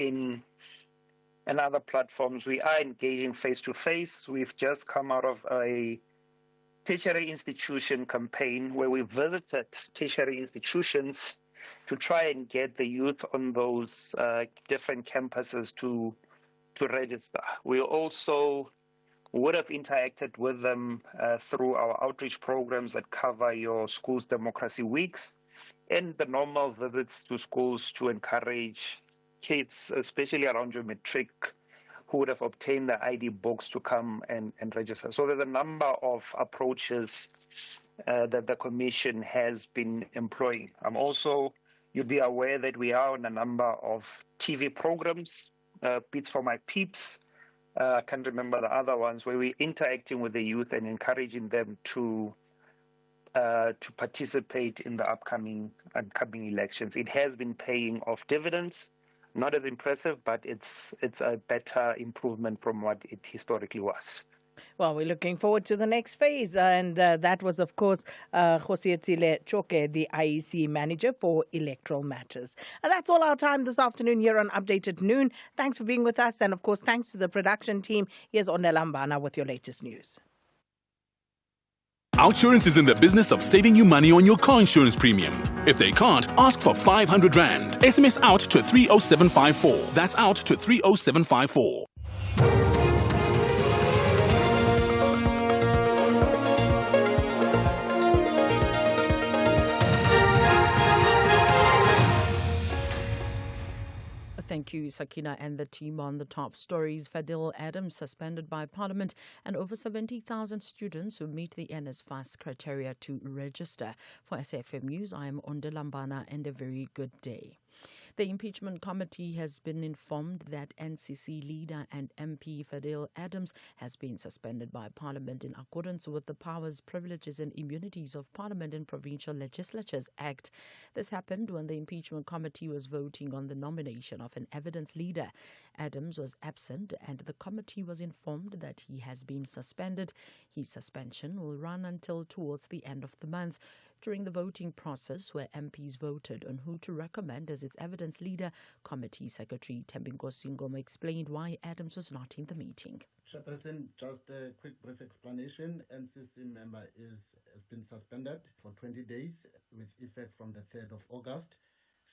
LinkedIn and other platforms, we are engaging face-to-face. We've just come out of a tertiary institution campaign where we visited tertiary institutions to try and get the youth on those different campuses to register. We also would have interacted with them through our outreach programs that cover your school's democracy weeks and the normal visits to schools to encourage kids, especially around your matric, who would have obtained the ID books to come and register. So there's a number of approaches that the Commission has been employing. You'll be aware that we are on a number of TV programs, Beats for My Peeps. I can't remember the other ones, where we're interacting with the youth and encouraging them to participate in the upcoming elections. It has been paying off dividends. Not as impressive, but it's a better improvement from what it historically was. Well, we're looking forward to the next phase. And that was, of course, Khosietsile Choke, the IEC manager for electoral matters. And that's all our time this afternoon here on Update at Noon. Thanks for being with us. And, of course, thanks to the production team. Here's Onelambana with your latest news. Outsurance is in the business of saving you money on your car insurance premium. If they can't, ask for 500 Rand. SMS out to 30754. That's out to 30754. Thank you, Sakina and the team on the top stories. Fadil Adams suspended by Parliament and over 70,000 students who meet the NSFAS criteria to register. For SAfm News, I am Ondelambana and a very good day. The impeachment committee has been informed that NCC leader and MP Fadil Adams has been suspended by Parliament in accordance with the Powers, Privileges and Immunities of Parliament and Provincial Legislatures Act. This happened when the impeachment committee was voting on the nomination of an evidence leader. Adams was absent and the committee was informed that he has been suspended. His suspension will run until towards the end of the month. During the voting process, where MPs voted on who to recommend as its evidence leader, Committee Secretary Thembinkosi Ngoma explained why Adams was not in the meeting. Chairperson, just a quick brief explanation. NCC member has been suspended for 20 days with effect from the 3rd of August.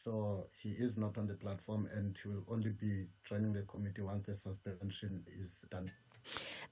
So he is not on the platform and he will only be joining the committee once the suspension is done.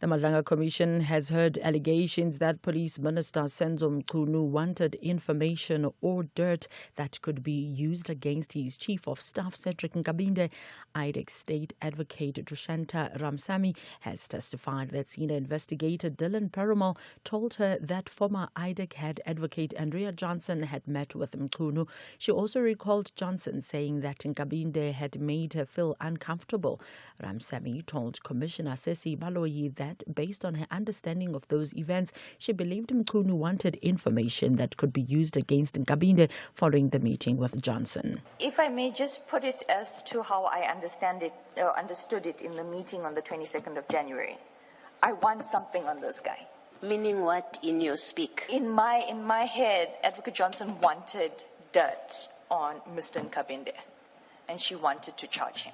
The Madlanga Commission has heard allegations that Police Minister Senzo Mchunu wanted information or dirt that could be used against his Chief of Staff, Cedric Nkabinde. IDEC State Advocate Dushanta Ramsamy has testified that senior investigator Dylan Perumal told her that former IDEC head advocate Andrea Johnson had met with Mchunu. She also recalled Johnson saying that Nkabinde had made her feel uncomfortable. Ramsamy told Commissioner Sesi Baloyi that based on her understanding of those events, she believed Mchunu wanted information that could be used against Nkabinde following the meeting with Johnson. If I may just put it as to how I understood it in the meeting on the 22nd of January. I want something on this guy. Meaning what in your speak? In my head, Advocate Johnson wanted dirt on Mr. Nkabinde, and she wanted to charge him.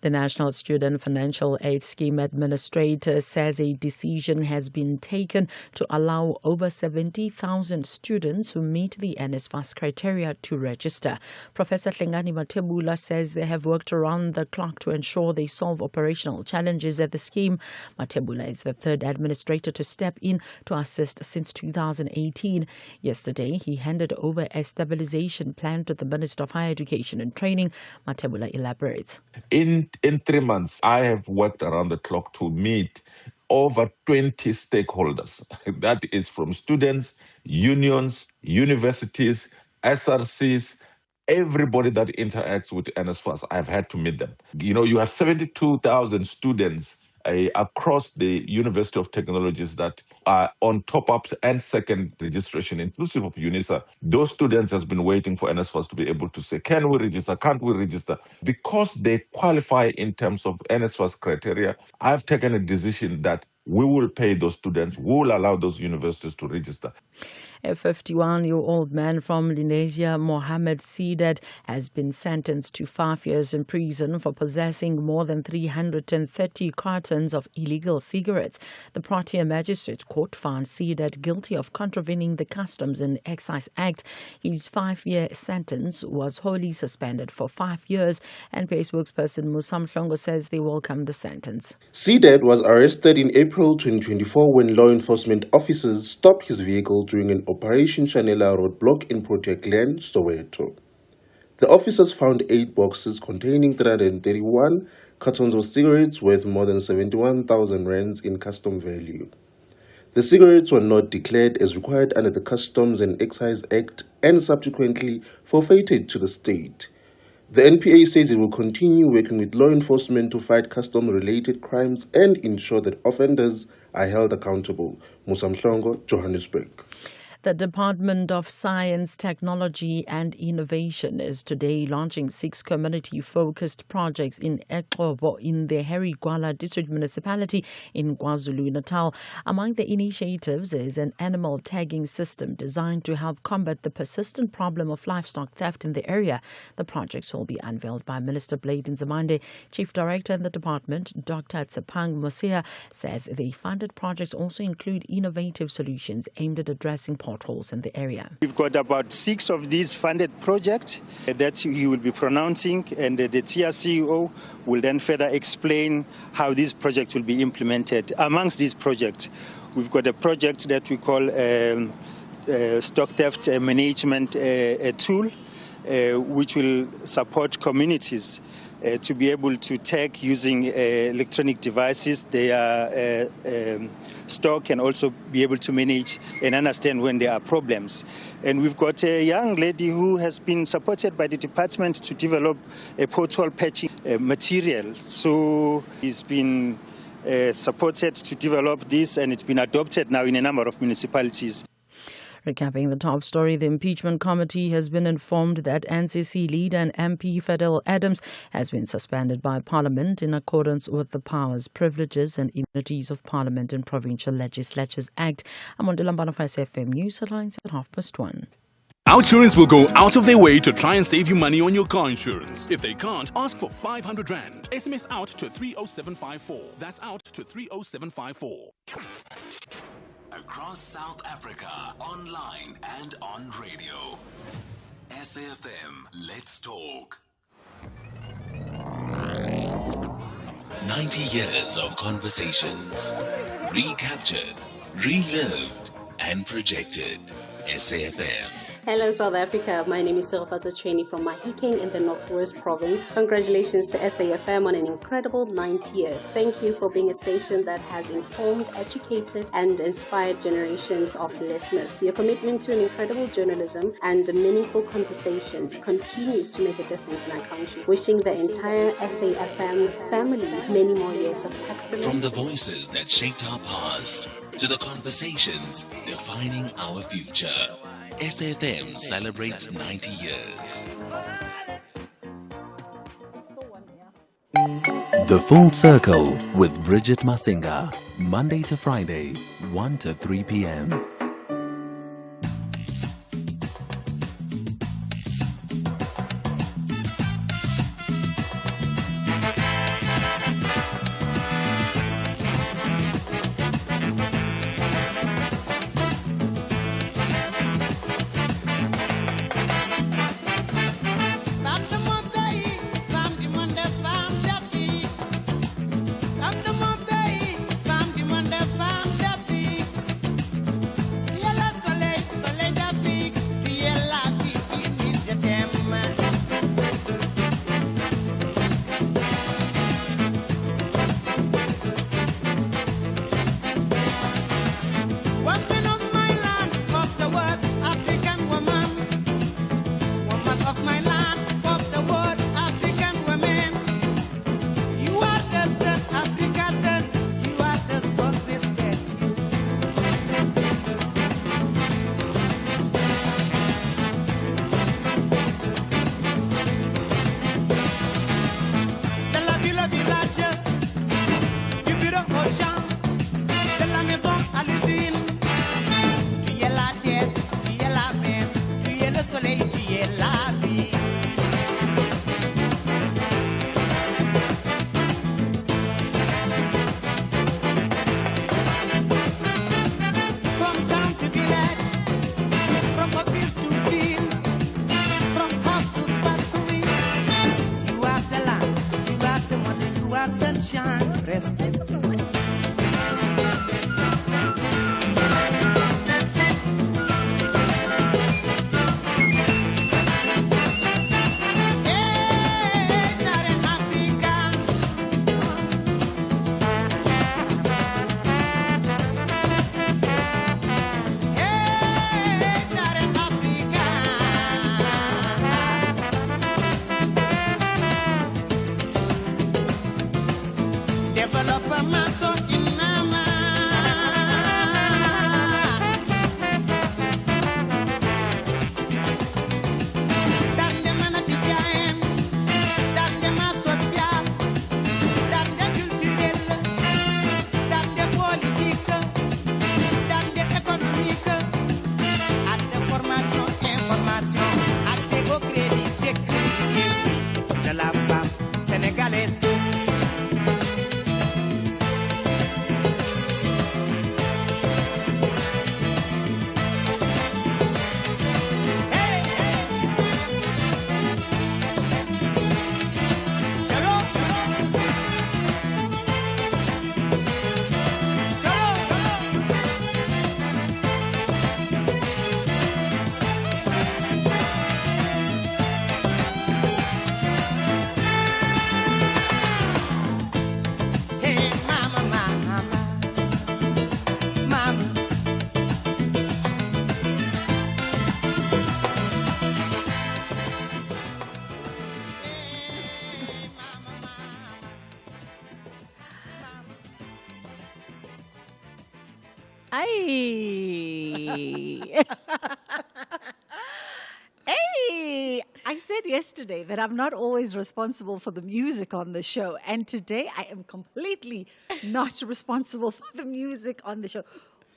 The National Student Financial Aid Scheme Administrator says a decision has been taken to allow over 70,000 students who meet the NSFAS criteria to register. Professor Hlengani Mathebula says they have worked around the clock to ensure they solve operational challenges at the scheme. Mathebula is the third administrator to step in to assist since 2018. Yesterday, he handed over a stabilization plan to the Minister of Higher Education and Training. Mathebula elaborates. In 3 months, I have worked around the clock to meet over 20 stakeholders. That is from students, unions, universities, SRCs, everybody that interacts with NSFAS. I've had to meet them. You have 72,000 students across the University of Technologies that are on top-ups and second registration, inclusive of UNISA. Those students has been waiting for NSFAS to be able to say, can we register, can't we register? Because they qualify in terms of NSFAS criteria, I've taken a decision that we will pay those students, we will allow those universities to register. A 51-year-old man from Lenasia, Mohammed Seedad, has been sentenced to 5 years in prison for possessing more than 330 cartons of illegal cigarettes. The Protea Magistrates Court found Seedad guilty of contravening the Customs and Excise Act. His 5-year sentence was wholly suspended for 5 years, and PA spokesperson Musam Hlongo says they welcome the sentence. Seedad was arrested in April 2024 when law enforcement officers stopped his vehicle during an Operation Chanela roadblock in Protea Glen, Soweto. The officers found 8 boxes containing 331 cartons of cigarettes worth more than 71,000 rands in custom value. The cigarettes were not declared as required under the Customs and Excise Act and subsequently forfeited to the state. The NPA says it will continue working with law enforcement to fight custom-related crimes and ensure that offenders are held accountable. Musam Hlongo, Johannesburg. The Department of Science, Technology and Innovation is today launching 6 community-focused projects in Eqobo in the Harry Gwala District Municipality in KwaZulu-Natal. Among the initiatives is an animal tagging system designed to help combat the persistent problem of livestock theft in the area. The projects will be unveiled by Minister Blade Nzimande. Chief Director in the department, Dr. Tsepang Mosia, says the funded projects also include innovative solutions aimed at addressing potholes in the area. We've got about 6 of these funded projects that he will be pronouncing, and the TIA CEO will then further explain how these projects will be implemented. Amongst these projects, we've got a project that we call stock theft management tool, which will support communities to be able to tag using electronic devices their stock and also be able to manage and understand when there are problems. And we've got a young lady who has been supported by the department to develop a pothole patching material. So he's been supported to develop this, and it's been adopted now in a number of municipalities. Recapping the top story, the impeachment committee has been informed that NCC leader and MP Shado Twala has been suspended by Parliament in accordance with the Powers, Privileges and Immunities of Parliament and Provincial Legislatures Act. I'm on Dilambana for SAfm News Headlines at 1:30. Outsurance will go out of their way to try and save you money on your car insurance. If they can't, ask for 500 Rand. SMS out to 30754. That's out to 30754. Across South Africa, online and on radio. SAfm, let's talk. 90 years of conversations, recaptured, relived, and projected. SAfm. Hello South Africa, my name is Sirfatso Twala from Mahikeng in the Northwest Province. Congratulations to SAfm on an incredible 90 years. Thank you for being a station that has informed, educated and inspired generations of listeners. Your commitment to an incredible journalism and meaningful conversations continues to make a difference in our country. Wishing the entire SAfm family many more years of excellence. From the voices that shaped our past to the conversations defining our future. SAfm celebrates 90 years. The Full Circle with Bridget Masinga, Monday to Friday, 1 to 3 p.m. Hey, I said yesterday that I'm not always responsible for the music on the show, and today I am completely not responsible for the music on the show.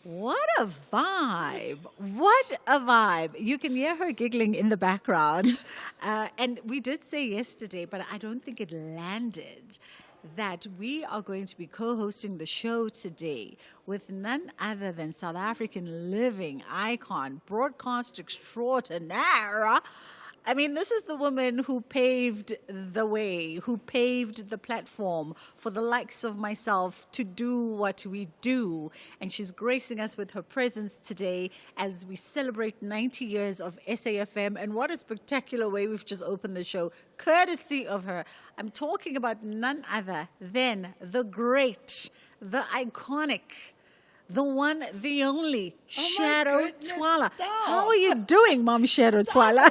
What a vibe. What a vibe. You can hear her giggling in the background. And we did say yesterday, but I don't think it landed, that we are going to be co-hosting the show today with none other than South African living icon, broadcast extraordinaire. I mean, this is the woman who paved the way, who paved the platform for the likes of myself to do what we do. And she's gracing us with her presence today as we celebrate 90 years of SAfm. And what a spectacular way we've just opened the show, courtesy of her. I'm talking about none other than the great, the iconic, the one, the only, Shado Twala. Stop. How are you doing, Mom Shado Twala?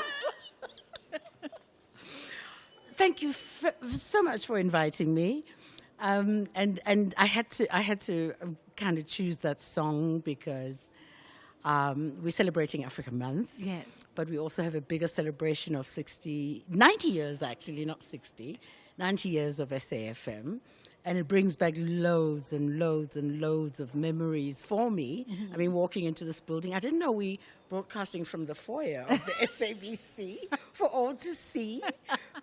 Thank you so much for inviting me, and I had to kind of choose that song because we're celebrating Africa Month. Yes. But we also have a bigger celebration of 90 years actually, not 60, 90 years of SAfm. And it brings back loads and loads and loads of memories for me. Mm-hmm. I mean, walking into this building, I didn't know we broadcasting from the foyer of the SABC for all to see.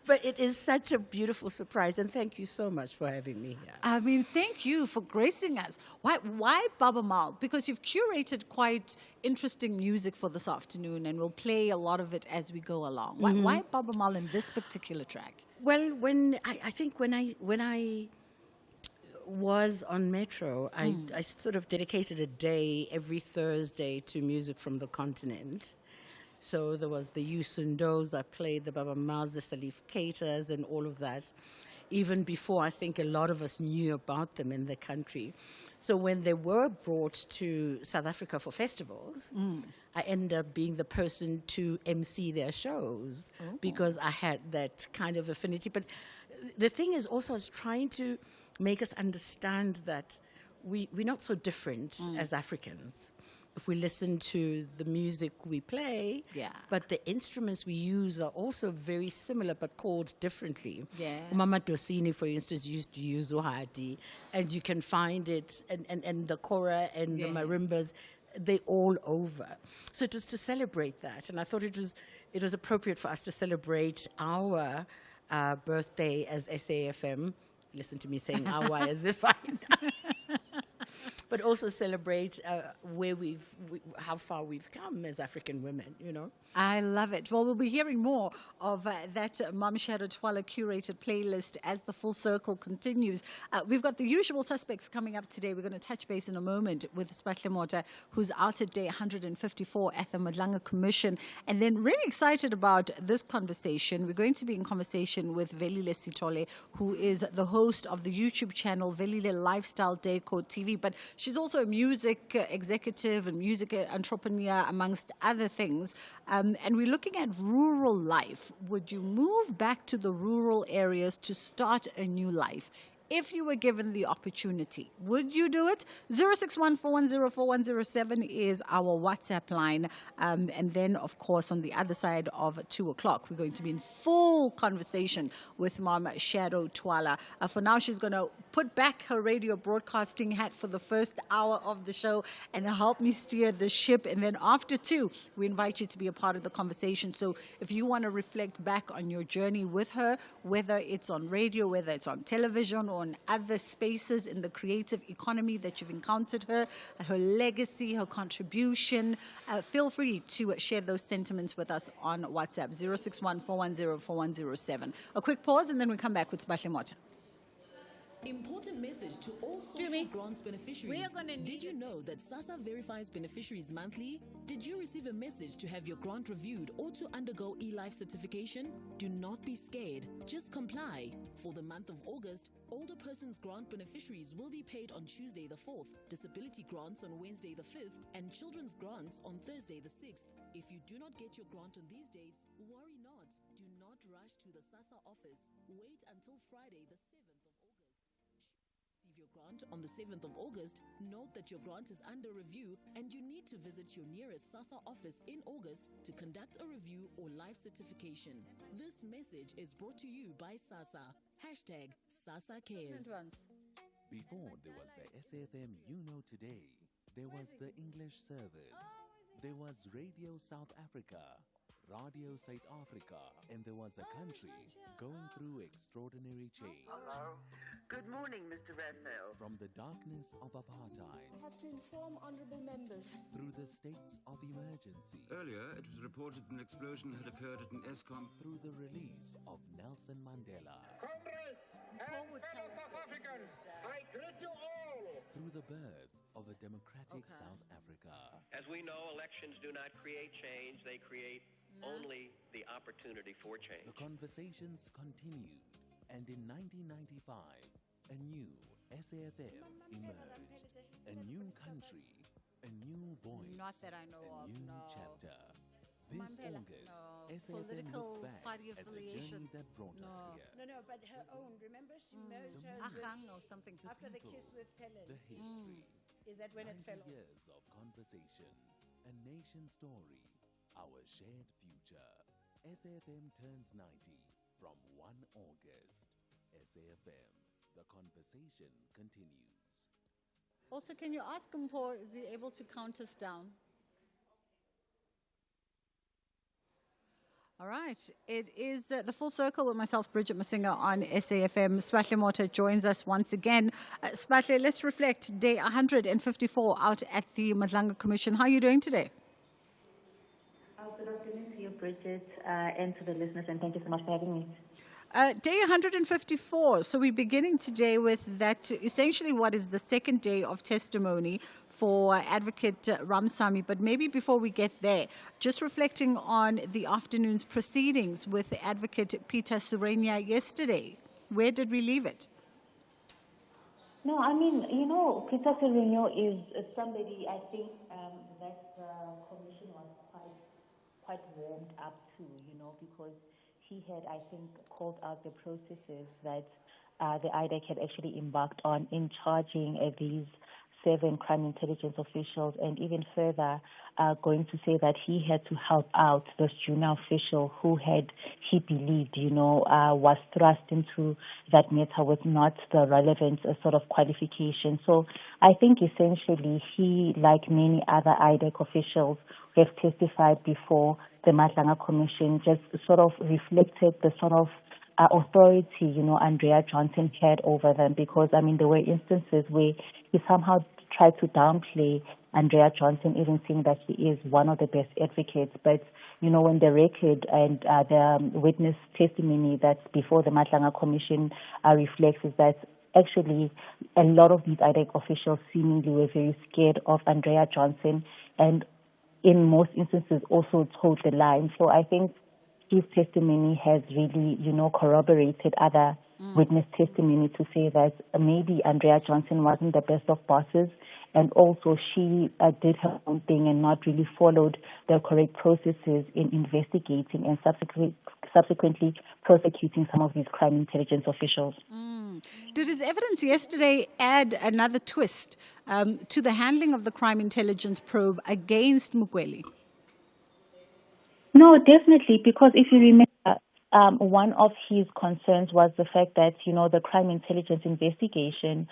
But it is such a beautiful surprise. And thank you so much for having me here. I mean, thank you for gracing us. Why Baba Mal? Because you've curated quite interesting music for this afternoon, and we'll play a lot of it as we go along. Mm-hmm. Why Baba Mal in this particular track? Well, I think when I was on Metro, I sort of dedicated a day every Thursday to music from the continent. So there was the Yusundos, I played the Baba Mals, the Salif Keiters, and all of that, even before I think a lot of us knew about them in the country. So when they were brought to South Africa for festivals, I ended up being the person to MC their shows because I had that kind of affinity. But the thing is also, I was trying to make us understand that we're not so different as Africans. If we listen to the music we play, but the instruments we use are also very similar but called differently. Yes. Mama Dosini, for instance, used to use Zohadi, and you can find it, and the kora and the marimbas, they're all over. So it was to celebrate that, and I thought it was appropriate for us to celebrate our birthday as SAfm. Listen to me saying our as if I but also celebrate how far we've come as African women, I love it. Well, we'll be hearing more of that Mom Shado Twala curated playlist as the full circle continues. We've got the usual suspects coming up today. We're going to touch base in a moment with Spahle Mota, who's out at day 154 at the Madlanga Commission. And then really excited about this conversation. We're going to be in conversation with Velile Sitole, who is the host of the YouTube channel Velile Lifestyle Decor TV. But she's also a music executive and music entrepreneur, amongst other things. And we're looking at rural life. Would you move back to the rural areas to start a new life? If you were given the opportunity, would you do it? 061-410-4107 is our WhatsApp line. And then, of course, on the other side of 2 o'clock, we're going to be in full conversation with Mom Shado Twala. For now, she's going to put back her radio broadcasting hat for the first hour of the show and help me steer the ship. And then after 2, we invite you to be a part of the conversation. So if you want to reflect back on your journey with her, whether it's on radio, whether it's on television, on other spaces in the creative economy that you've encountered her legacy, her contribution, feel free to share those sentiments with us on WhatsApp, 061-410-4107. A quick pause and then we come back with Spahle Mota. Important message to all social grants beneficiaries. Did you know that SASSA verifies beneficiaries monthly? Did you receive a message to have your grant reviewed or to undergo eLife certification? Do not be scared. Just comply. For the month of August, older persons grant beneficiaries will be paid on Tuesday the 4th, disability grants on Wednesday the 5th, and children's grants on Thursday the 6th. If you do not get your grant on these dates, worry not. Do not rush to the SASSA office. Wait until Friday the 7th. Your grant on the 7th of August, note that your grant is under review and you need to visit your nearest SASSA office in August to conduct a review or life certification. This message is brought to you by SASSA. Hashtag SASSA Cares. Before there was the SAfm You Know Today, there was the English service, there was Radio South Africa, Radio South Africa, and there was a country going through extraordinary change. Hello. Good morning, Mr. Raphael. From the darkness of apartheid. I have to inform honourable members. Through the states of emergency. Earlier, it was reported an explosion had occurred at an ESCOM. Through the release of Nelson Mandela. Comrades and fellow South Africans, I greet you all. Through the birth of a democratic South Africa. As we know, elections do not create change, they create only the opportunity for change. The conversations continued, and in 1995, a new SAfm emerged. A new country, a new voice, Not that I know a of, new no. chapter. This Mandela, August, no. SAfm Political looks back party at the affiliation. journey that brought us here. No, but her own. Remember, she merged her Ahang or something. after the people, kiss with Helen. The history. Is that when it 90 fell off? years of conversation, a nation story, our shared future. SAfm turns 90 from 1 August. SAfm, the conversation continues. Also, can you ask Mpho, is he able to count us down? All right. It is the full circle with myself, Bridget Masinga, on SAfm. Spahle Mota joins us once again. Spahle, let's reflect day 154 out at the Madlanga Commission. How are you doing today? Good afternoon to you, Bridget, and to the listeners, and thank you so much for having me. Day 154. So we're beginning today with that, essentially what is the second day of testimony for Advocate Ramsamy. But maybe before we get there, just reflecting on the afternoon's proceedings with Advocate Peter Surenya yesterday. Where did we leave it? No, I mean, Peter Surenya is somebody I think that the commission was quite warmed up to, because he had, I think, called out the processes that the IDEC had actually embarked on in charging these 7 crime intelligence officials, and even further going to say that he had to help out this junior official who he believed, was thrust into that matter with not the relevant sort of qualification. So I think essentially he, like many other IDEC officials who have testified before the Madlanga Commission, just sort of reflected the sort of authority, Andrea Johnson had over them, because, there were instances where he somehow tried to downplay Andrea Johnson, even saying that she is one of the best advocates. But, when the record and the witness testimony that's before the Matlanga Commission reflects is that actually a lot of these IDEC officials seemingly were very scared of Andrea Johnson and in most instances also told the line. So I think his testimony has really, corroborated other witness testimony to say that maybe Andrea Johnson wasn't the best of bosses, and also she did her own thing and not really followed the correct processes in investigating and subsequently prosecuting some of these crime intelligence officials. Did his evidence yesterday add another twist to the handling of the crime intelligence probe against Mukweli? No, definitely, because if you remember, one of his concerns was the fact that, the crime intelligence investigation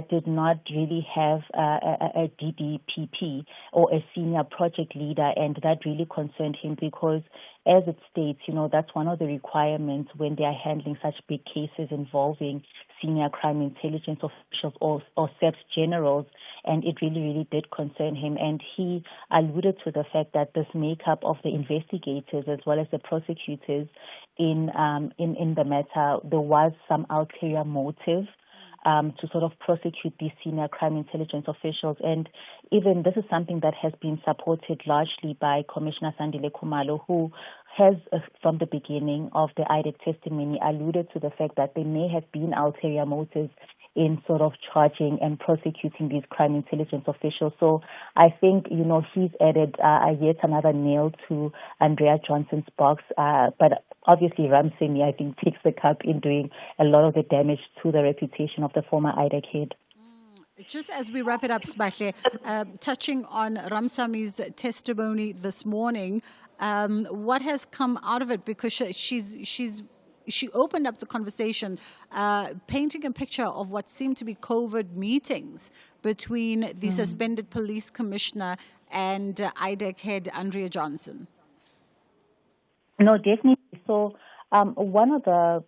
did not really have a DDPP or a senior project leader, and that really concerned him because, as it states, that's one of the requirements when they are handling such big cases involving senior crime intelligence officials or SAPS generals, and it really, really did concern him. And he alluded to the fact that this makeup of the investigators as well as the prosecutors in the matter, there was some ulterior motive to sort of prosecute these senior crime intelligence officials. And even this is something that has been supported largely by Commissioner Sandile Khumalo, who has, from the beginning of the IDEC testimony, alluded to the fact that there may have been ulterior motives in sort of charging and prosecuting these crime intelligence officials. So I think, he's added yet another nail to Andrea Johnson's box. But obviously Ramsemi, I think, takes the cup in doing a lot of the damage to the reputation of the former IDEC head. Just as we wrap it up, Sbahle, touching on Ramsami's testimony this morning, what has come out of it? Because she opened up the conversation, painting a picture of what seemed to be covert meetings between the suspended police commissioner and IDEC head Andrea Johnson. No, definitely. So one of the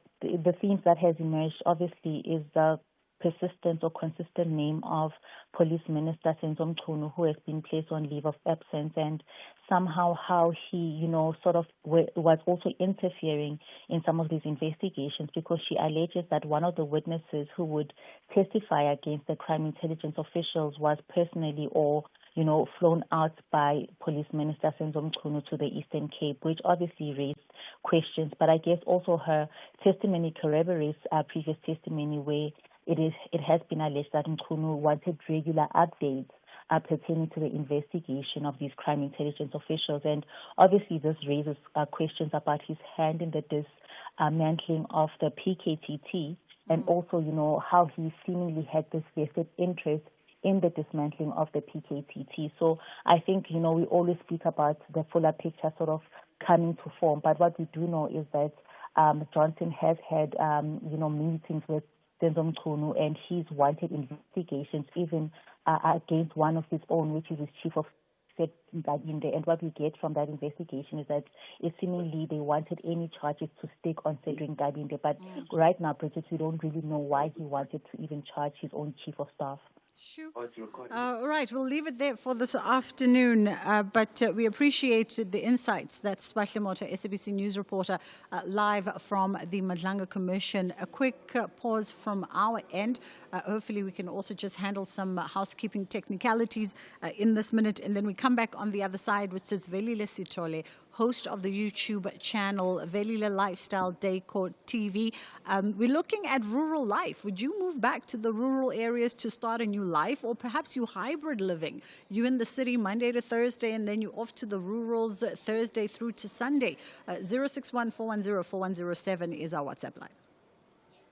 themes that has emerged, obviously, is the persistent or consistent name of Police Minister Senzo Mchunu, who has been placed on leave of absence, and somehow how he, sort of was also interfering in some of these investigations, because she alleges that one of the witnesses who would testify against the crime intelligence officials was personally or flown out by Police Minister Senzo Mchunu to the Eastern Cape, which obviously raised questions. But I guess also her testimony corroborates previous testimony where it has been alleged that Mchunu wanted regular updates pertaining to the investigation of these crime intelligence officials. And obviously this raises questions about his hand in the dismantling of the PKTT, and also, how he seemingly had this vested interest in the dismantling of the PKTT. So I think, we always speak about the fuller picture sort of coming to form. But what we do know is that Johnson has had, meetings with Senzo Mchunu, and he's wanted investigations even against one of his own, which is his chief of staff, Nkabinde. And what we get from that investigation is that seemingly they wanted any charges to stick on Cedric Nkabinde. But right now, Bridget, we don't really know why he wanted to even charge his own chief of staff. Sure. All right, we'll leave it there for this afternoon, but we appreciate the insights. That's Sbahle Mota, SABC News reporter, live from the Madlanga Commission. A quick pause from our end. Hopefully we can also just handle some housekeeping technicalities in this minute, and then we come back on the other side, which is Velile Sitole, host of the YouTube channel Velile Lifestyle Decor TV. We're looking at rural life. Would you move back to the rural areas to start a new life, or perhaps you hybrid living? You in the city Monday to Thursday, and then you off to the rurals Thursday through to Sunday. 061-410-4107 is our WhatsApp line.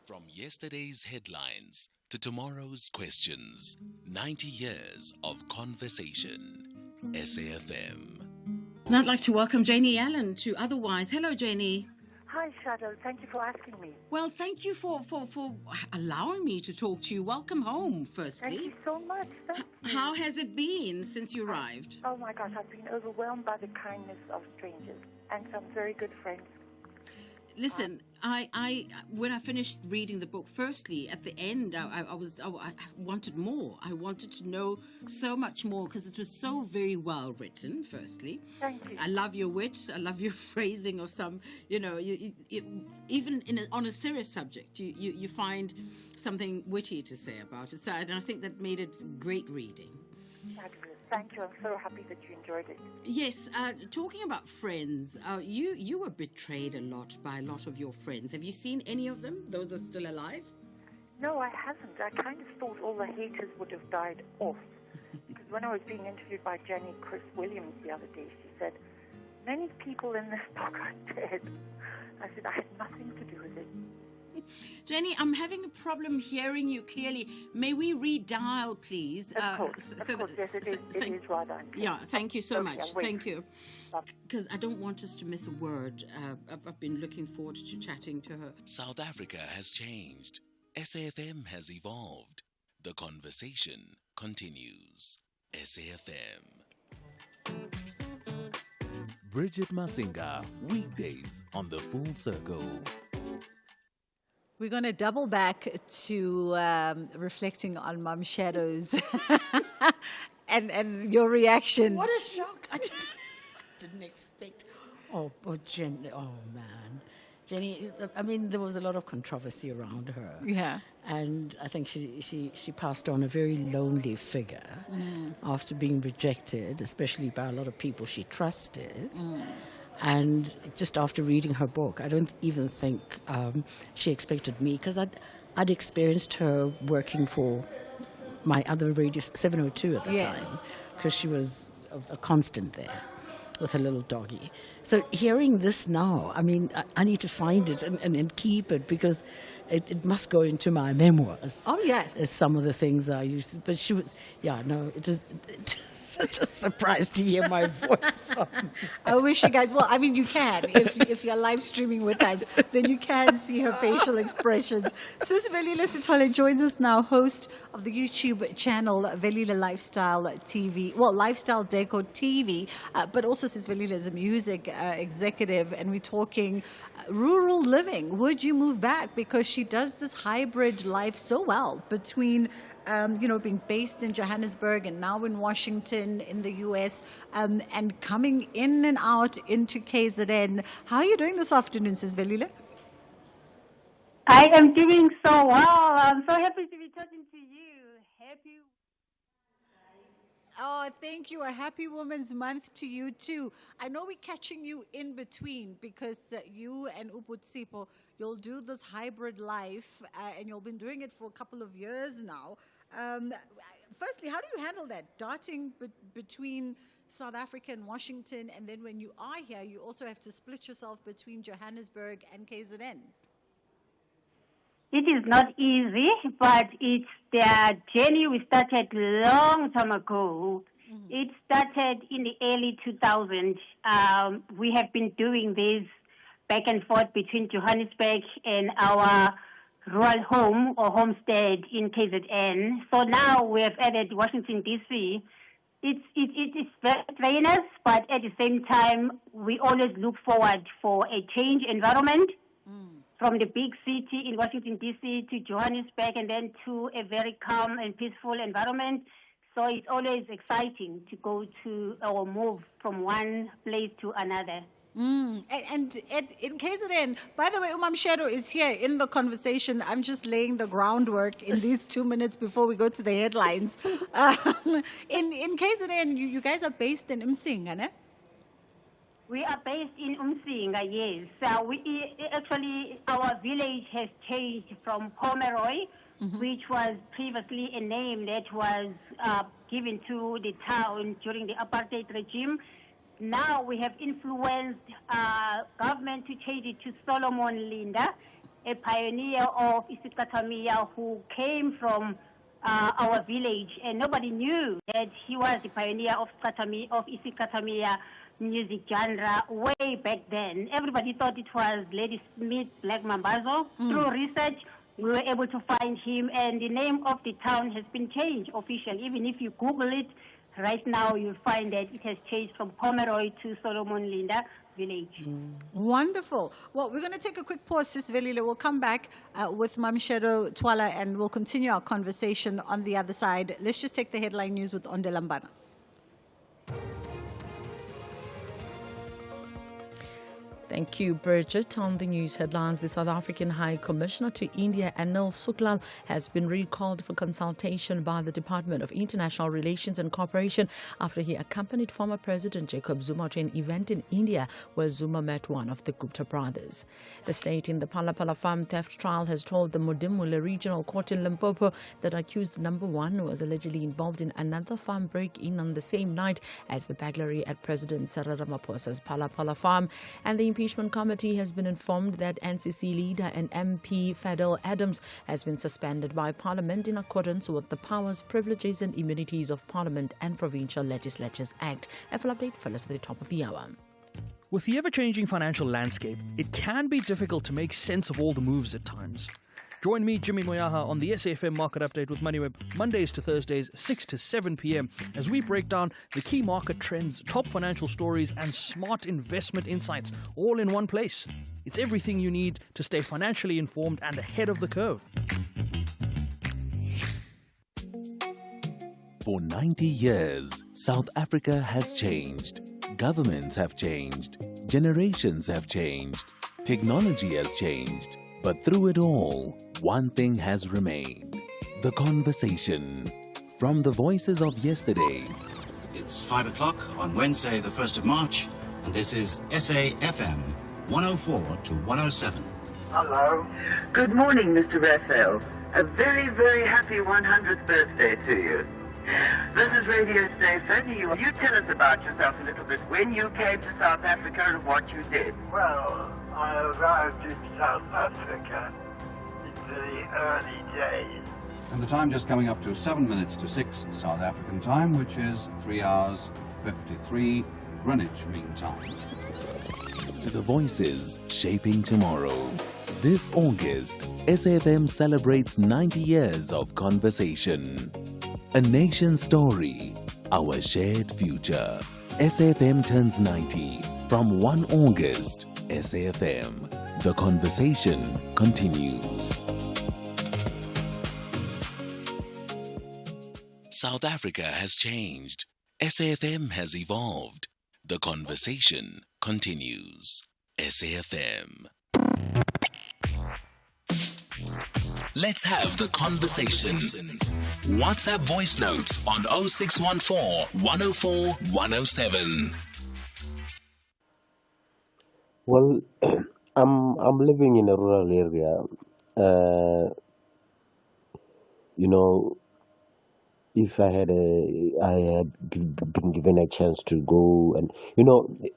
From yesterday's headlines to tomorrow's questions, 90 years of conversation. SAfm. And I'd like to welcome Janie Allen to Otherwise. Hello, Janie. Hi, Shado. Thank you for asking me. Well, thank you for allowing me to talk to you. Welcome home, firstly. Thank you so much. Thank you. How has it been since you arrived? Oh, my gosh. I've been overwhelmed by the kindness of strangers and some very good friends. Listen, I when I finished reading the book, firstly, at the end, I wanted more. I wanted to know so much more because it was so very well written, firstly. Thank you. I love your wit. I love your phrasing of some, even on a serious subject, you find something witty to say about it. So, and I think that made it great reading. Fabulous. Thank you. I'm so happy that you enjoyed it. Yes, talking about friends, you were betrayed a lot by a lot of your friends. Have you seen any of them? Those are still alive? No, I haven't. I kind of thought all the haters would have died off. Because when I was being interviewed by Jenny Chris Williams the other day, she said, many people in this book are dead. I said, I had nothing to do with it. Jenny, I'm having a problem hearing you clearly. May we redial, please? Of course, yes, it is rather unclear. Yeah, thank you so Okay, much. Thank you. Because I don't want us to miss a word. I've been looking forward to chatting to her. South Africa has changed. SAfm has evolved. The conversation continues. SAfm. Bridget Masinga, weekdays on The Full Circle. We're going to double back to reflecting on Mom Shadows and your reaction. What a shock. I didn't expect. Oh, Jenny. Oh, man. Jenny, I mean, there was a lot of controversy around her. Yeah. And I think she passed on a very lonely figure after being rejected, especially by a lot of people she trusted. And just after reading her book, I don't even think she expected me, because I'd experienced her working for my other radio, 702 at the time, because she was a constant there with her little doggy. So hearing this now, I mean, I need to find it and keep it, because it must go into my memoirs. Oh, yes. As some of the things I used to, but she was, it is such a surprise to hear my voice. I wish you guys, well, I mean, you can. If you're live streaming with us, then you can see her facial expressions. Sis Velile Sithole joins us now, host of the YouTube channel Velile Lifestyle TV, well, Lifestyle Deco TV, but also Sis Velile is a music executive, and we're talking rural living. Would you move back? Because she does this hybrid life so well between being based in Johannesburg and now in Washington in the U.S. And coming in and out into KZN. How are you doing this afternoon, Sis Velile? I am doing so well. I'm so happy to be talking to you. Happy. Oh, thank you. A happy Women's Month to you, too. I know we're catching you in between because you and Uputsipo, you'll do this hybrid life and you've been doing it for a couple of years now. Firstly, how do you handle that? Darting between South Africa and Washington, and then when you are here, you also have to split yourself between Johannesburg and KZN. It is not easy, but it's the journey we started long time ago. It started in the early 2000s. We have been doing this back and forth between Johannesburg and our rural home or homestead in KZN. So now we have added Washington, D.C. It's very strenuous, but at the same time, we always look forward for a change environment. From the big city in Washington, D.C. to Johannesburg, and then to a very calm and peaceful environment. So it's always exciting to go to or move from one place to another. And in KZN, by the way, Shado is here in the conversation. I'm just laying the groundwork in these 2 minutes before we go to the headlines. In KZN, you guys are based in Umsinga, ne? We are based in Umsinga, yes. Actually, our village has changed from Pomeroy, which was previously a name that was given to the town during the apartheid regime. Now we have influenced government to change it to Solomon Linda, a pioneer of isiXathamiya who came from our village, and nobody knew that he was the pioneer of isiXathamiya music genre way back then. Everybody thought it was Lady Smith Black Mambazo. Through research, we were able to find him, and the name of the town has been changed officially. Even if you Google it right now, you'll find that it has changed from Pomeroy to Solomon Linda. village. Wonderful. Well, we're going to take a quick pause, Sis Velile. We'll come back with Mam Shado Twala and we'll continue our conversation on the other side. Let's just take the headline news with Ondelambana. Thank you, Bridget. On the news headlines, the South African High Commissioner to India, Anil Suklal, has been recalled for consultation by the Department of International Relations and Cooperation after he accompanied former President Jacob Zuma to an event in India where Zuma met one of the Gupta brothers. The state in the Phala farm theft trial has told the Modimolle Regional Court in Limpopo that accused number 1 was allegedly involved in another farm break-in on the same night as the burglary at President Cyril Ramaphosa's Phala farm, and the impeachment committee has been informed that NCC leader and MP Shado Adams has been suspended by Parliament in accordance with the Powers, Privileges and Immunities of Parliament and Provincial Legislatures Act. A full update follows at the top of the hour. With the ever-changing financial landscape, it can be difficult to make sense of all the moves at times. Join me, Jimmy Moyaha, on the SAfm Market Update with MoneyWeb, Mondays to Thursdays, 6 to 7 p.m, as we break down the key market trends, top financial stories, and smart investment insights, all in one place. It's everything you need to stay financially informed and ahead of the curve. For 90 years, South Africa has changed. Governments have changed. Generations have changed. Technology has changed. But through it all, one thing has remained. The conversation. From the voices of yesterday. It's 5 o'clock on Wednesday, the 1st of March, and this is SAfm 104 to 107. Hello. Good morning, Mr. Raphael. A very, very happy 100th birthday to you. This is Radio Station. You tell us about yourself a little bit. When you came to South Africa and what you did. Well, I arrived in South Africa in the early days. And the time just coming up to 7 minutes to 6 South African time, which is 3 hours 53 Greenwich Mean Time. To the voices shaping tomorrow. This August, SAfm celebrates 90 years of conversation. A nation's story, our shared future. SAfm turns 90 from 1 August. SAfm. The conversation continues. South Africa has changed. SAfm has evolved. The conversation continues. SAfm. Let's have the conversation. WhatsApp voice notes on 0614 104 107. Well, I'm living in a rural area. If I had been given a chance to go, and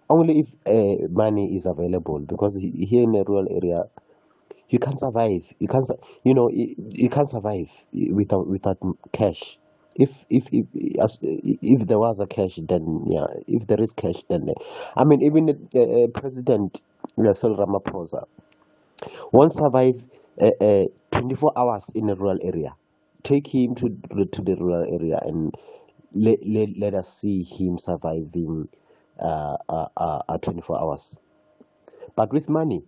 only if money is available, because here in a rural area, you can't survive. You can't survive without cash. If there was a cash, then yeah. If there is cash, then I mean, even President Cyril Ramaphosa won't survive 24 hours in a rural area. Take him to the rural area and let us see him surviving 24 hours. But with money,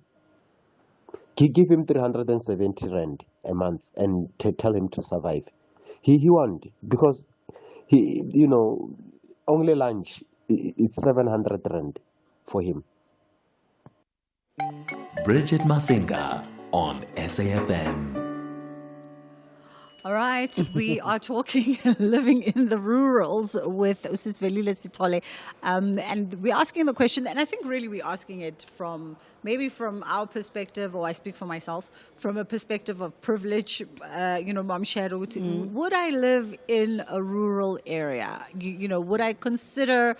give him 370 rand a month and tell him to survive. He won't, because only lunch is 700 rand for him. Bridget Masinga on SAfm. All right, we are talking living in the rurals with Sis Velile Sithole, and we're asking the question, and I think really we're asking it from our perspective, or I speak for myself, from a perspective of privilege. Mam Shado, would I live in a rural area? Would I consider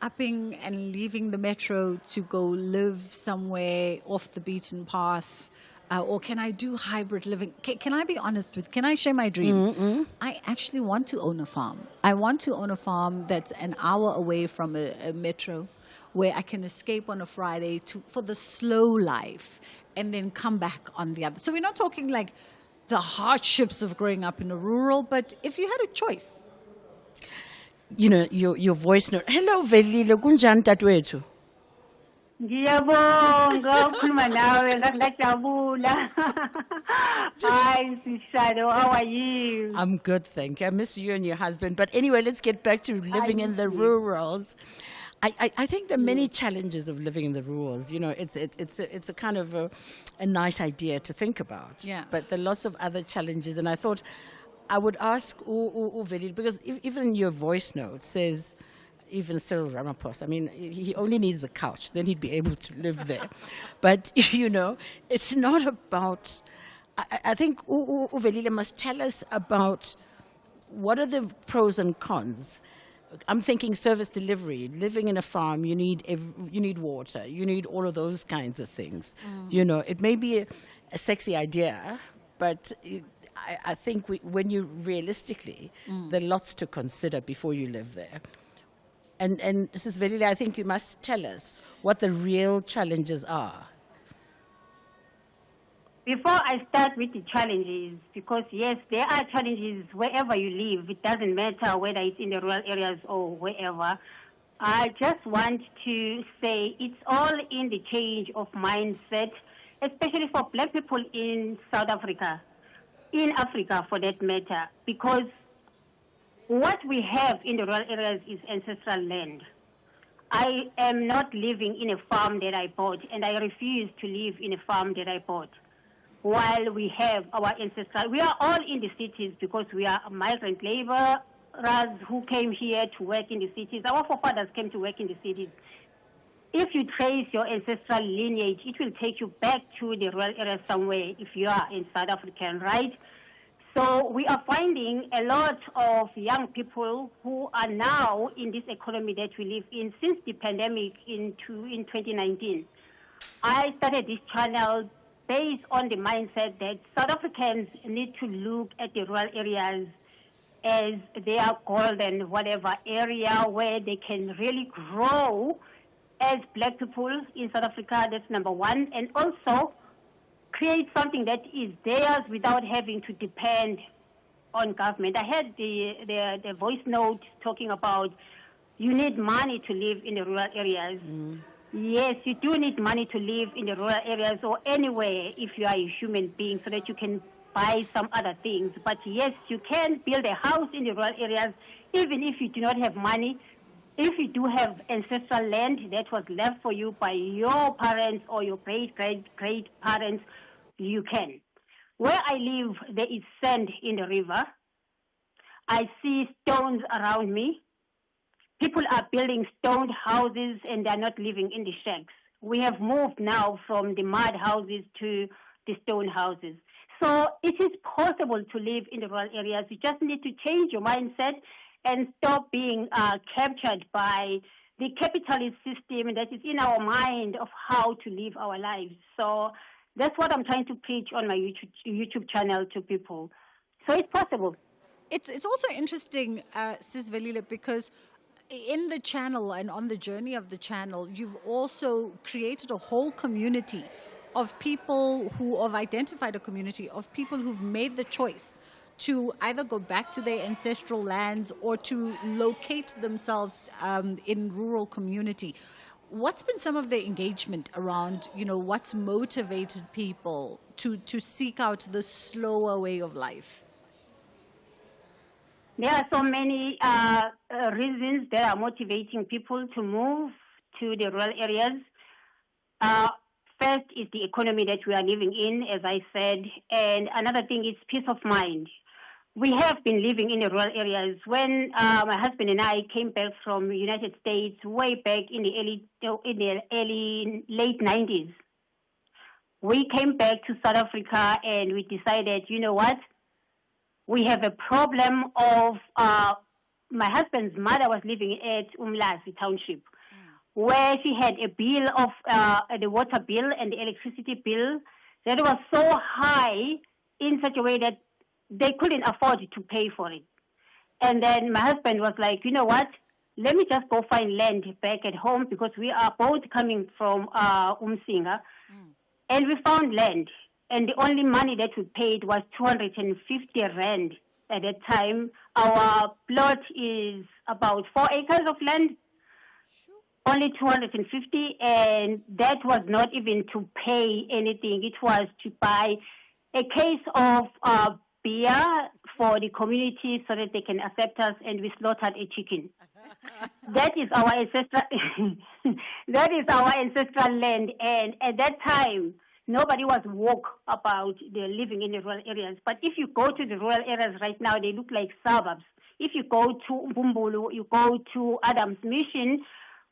upping and leaving the metro to go live somewhere off the beaten path? Or can I do hybrid living? Can I be honest can I share my dream? I actually want to own a farm. I want to own a farm that's an hour away from a metro, where I can escape on a Friday for the slow life and then come back on the other. So we're not talking like the hardships of growing up in a rural, but if you had a choice. Your voice note. Hello, Velile, kunjani tatwethu? Ngiyabonga ukukhuluma nawe ngajabula. Hi, Sis Shado, how are you? I'm good, thank you. I miss you and your husband. But anyway, let's get back to living in the rurals. I think there are many challenges of living in the rurals. You know, it's a kind of a nice idea to think about. Yeah. But there are lots of other challenges, and I thought I would ask Velile, because even your voice note says, even Cyril Ramaphosa, I mean, he only needs a couch, then he'd be able to live there. But, you know, it's not about... I think Velile must tell us about what are the pros and cons. I'm thinking service delivery, living in a farm, you need water, you need all of those kinds of things. You know, it may be a sexy idea, but I think when you realistically, there are lots to consider before you live there. And Mrs. Velile, I think you must tell us what the real challenges are. Before I start with the challenges, because yes, there are challenges wherever you live. It doesn't matter whether it's in the rural areas or wherever. I just want to say it's all in the change of mindset, especially for black people in South Africa, in Africa for that matter, because what we have in the rural areas is ancestral land. I am not living in a farm that I bought, and I refuse to live in a farm that I bought. While we have our ancestral, we are all in the cities because we are migrant laborers who came here to work in the cities. Our forefathers came to work in the cities. If you trace your ancestral lineage, it will take you back to the rural area somewhere if you are in South African, right? So we are finding a lot of young people who are now in this economy that we live in since the pandemic in 2019. I started this channel based on the mindset that South Africans need to look at the rural areas as their golden whatever area where they can really grow as black people in South Africa. That's number one. And also create something that is theirs without having to depend on government. I heard the voice note talking about you need money to live in the rural areas. Yes, you do need money to live in the rural areas or anywhere if you are a human being so that you can buy some other things. But yes, you can build a house in the rural areas even if you do not have money. If you do have ancestral land that was left for you by your parents or your great-great-great-parents, you can. Where I live, there is sand in the river. I see stones around me. People are building stone houses and they're not living in the shacks. We have moved now from the mud houses to the stone houses. So it is possible to live in the rural areas. You just need to change your mindset and stop being captured by the capitalist system that is in our mind of how to live our lives. So that's what I'm trying to preach on my YouTube channel to people. So it's possible. It's also interesting, Sis Velile, because in the channel and on the journey of the channel, you've also created a whole community of people who have identified a community of people who've made the choice to either go back to their ancestral lands or to locate themselves in rural community. What's been some of the engagement around, you know, what's motivated people to seek out the slower way of life? There are so many reasons that are motivating people to move to the rural areas. First is the economy that we are living in, as I said, and another thing is peace of mind. We have been living in the rural areas. When my husband and I came back from the United States way back in the late 90s, we came back to South Africa and we decided, you know what? We have a problem of my husband's mother was living at Umlazi Township, where she had a bill of the water bill and the electricity bill that was so high in such a way that they couldn't afford to pay for it. And then my husband was like, you know what? Let me just go find land back at home because we are both coming from Umsinga. And we found land. And the only money that we paid was 250 rand at that time. Our plot is about 4 acres of land. only 250, and that was not even to pay anything. It was to buy a case of beer for the community so that they can accept us, and we slaughtered a chicken. That is our ancestral. That is our ancestral land, and at that time, nobody was woke about the living in the rural areas. But if you go to the rural areas right now, they look like suburbs. If you go to Mbumbulu, you go to Adams Mission.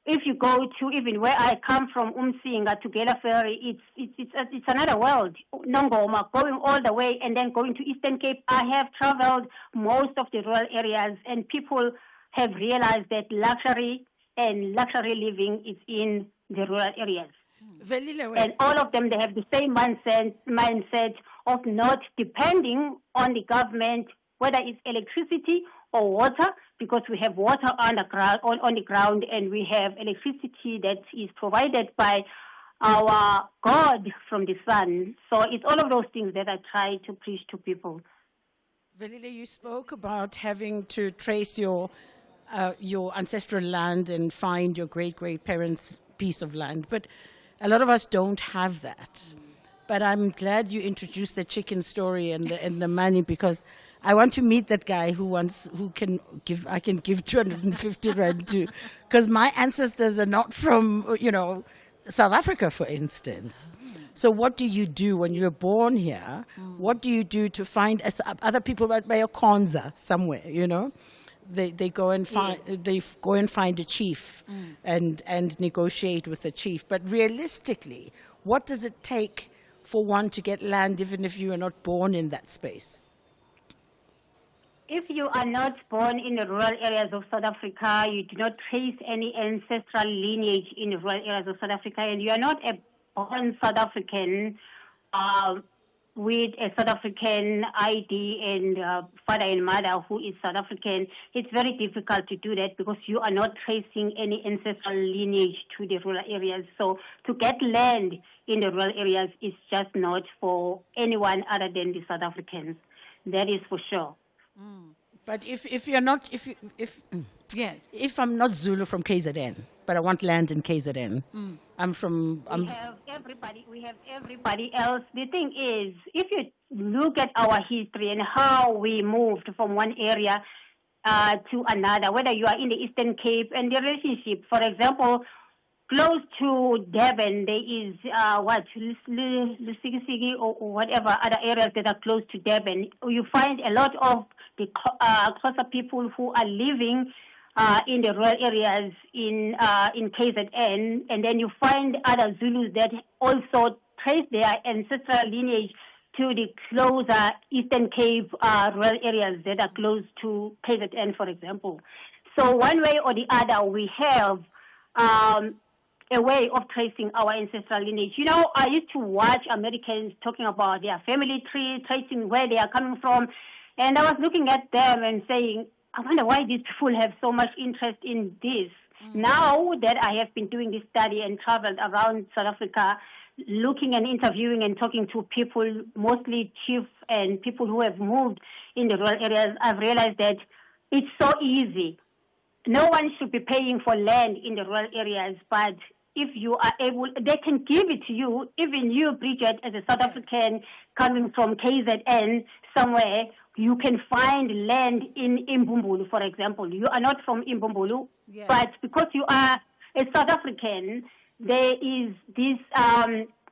If you go to even where I come from, Umsinga to Gela Ferry, it's another world. Nongoma, going all the way and then going to Eastern Cape. I have traveled most of the rural areas, and people have realized that luxury and luxury living is in the rural areas. And all of them, they have the same mindset of not depending on the government, whether it's electricity or water, because we have water on the ground, and we have electricity that is provided by our God from the sun. So it's all of those things that I try to preach to people. Velile, you spoke about having to trace your ancestral land and find your great-great-parents' piece of land, but a lot of us don't have that. But I'm glad you introduced the chicken story and the money, because I want to meet that guy I can give 250 rand to, because my ancestors are not from, South Africa, for instance. So what do you do when you're born here? What do you do to find other people by a Konza somewhere, They go and find a chief and negotiate with the chief. But realistically, what does it take for one to get land, even if you are not born in that space? If you are not born in the rural areas of South Africa, you do not trace any ancestral lineage in the rural areas of South Africa, and you are not a born South African with a South African ID and father and mother who is South African, it's very difficult to do that because you are not tracing any ancestral lineage to the rural areas. So to get land in the rural areas is just not for anyone other than the South Africans. That is for sure. But if you're not, if I'm not Zulu from KZN, but I want land in KZN, We have everybody else. The thing is, if you look at our history and how we moved from one area to another, whether you are in the Eastern Cape and the relationship, for example, close to Durban, there is Lusikisiki or whatever other areas that are close to Durban. You find a lot of the Xhosa people who are living in the rural areas in KZN, and then you find other Zulus that also trace their ancestral lineage to the closer Eastern Cape rural areas that are close to KZN, for example. So one way or the other, we have a way of tracing our ancestral lineage. I used to watch Americans talking about their family tree, tracing where they are coming from, and I was looking at them and saying, I wonder why these people have so much interest in this. Now that I have been doing this study and traveled around South Africa, looking and interviewing and talking to people, mostly chiefs and people who have moved in the rural areas, I've realized that it's so easy. No one should be paying for land in the rural areas, but if you are able, they can give it to you. Even you, Bridget, as a South African coming from KZN somewhere, you can find land in Mbumbulu, for example. You are not from Mbumbulu, but because you are a South African, there is this,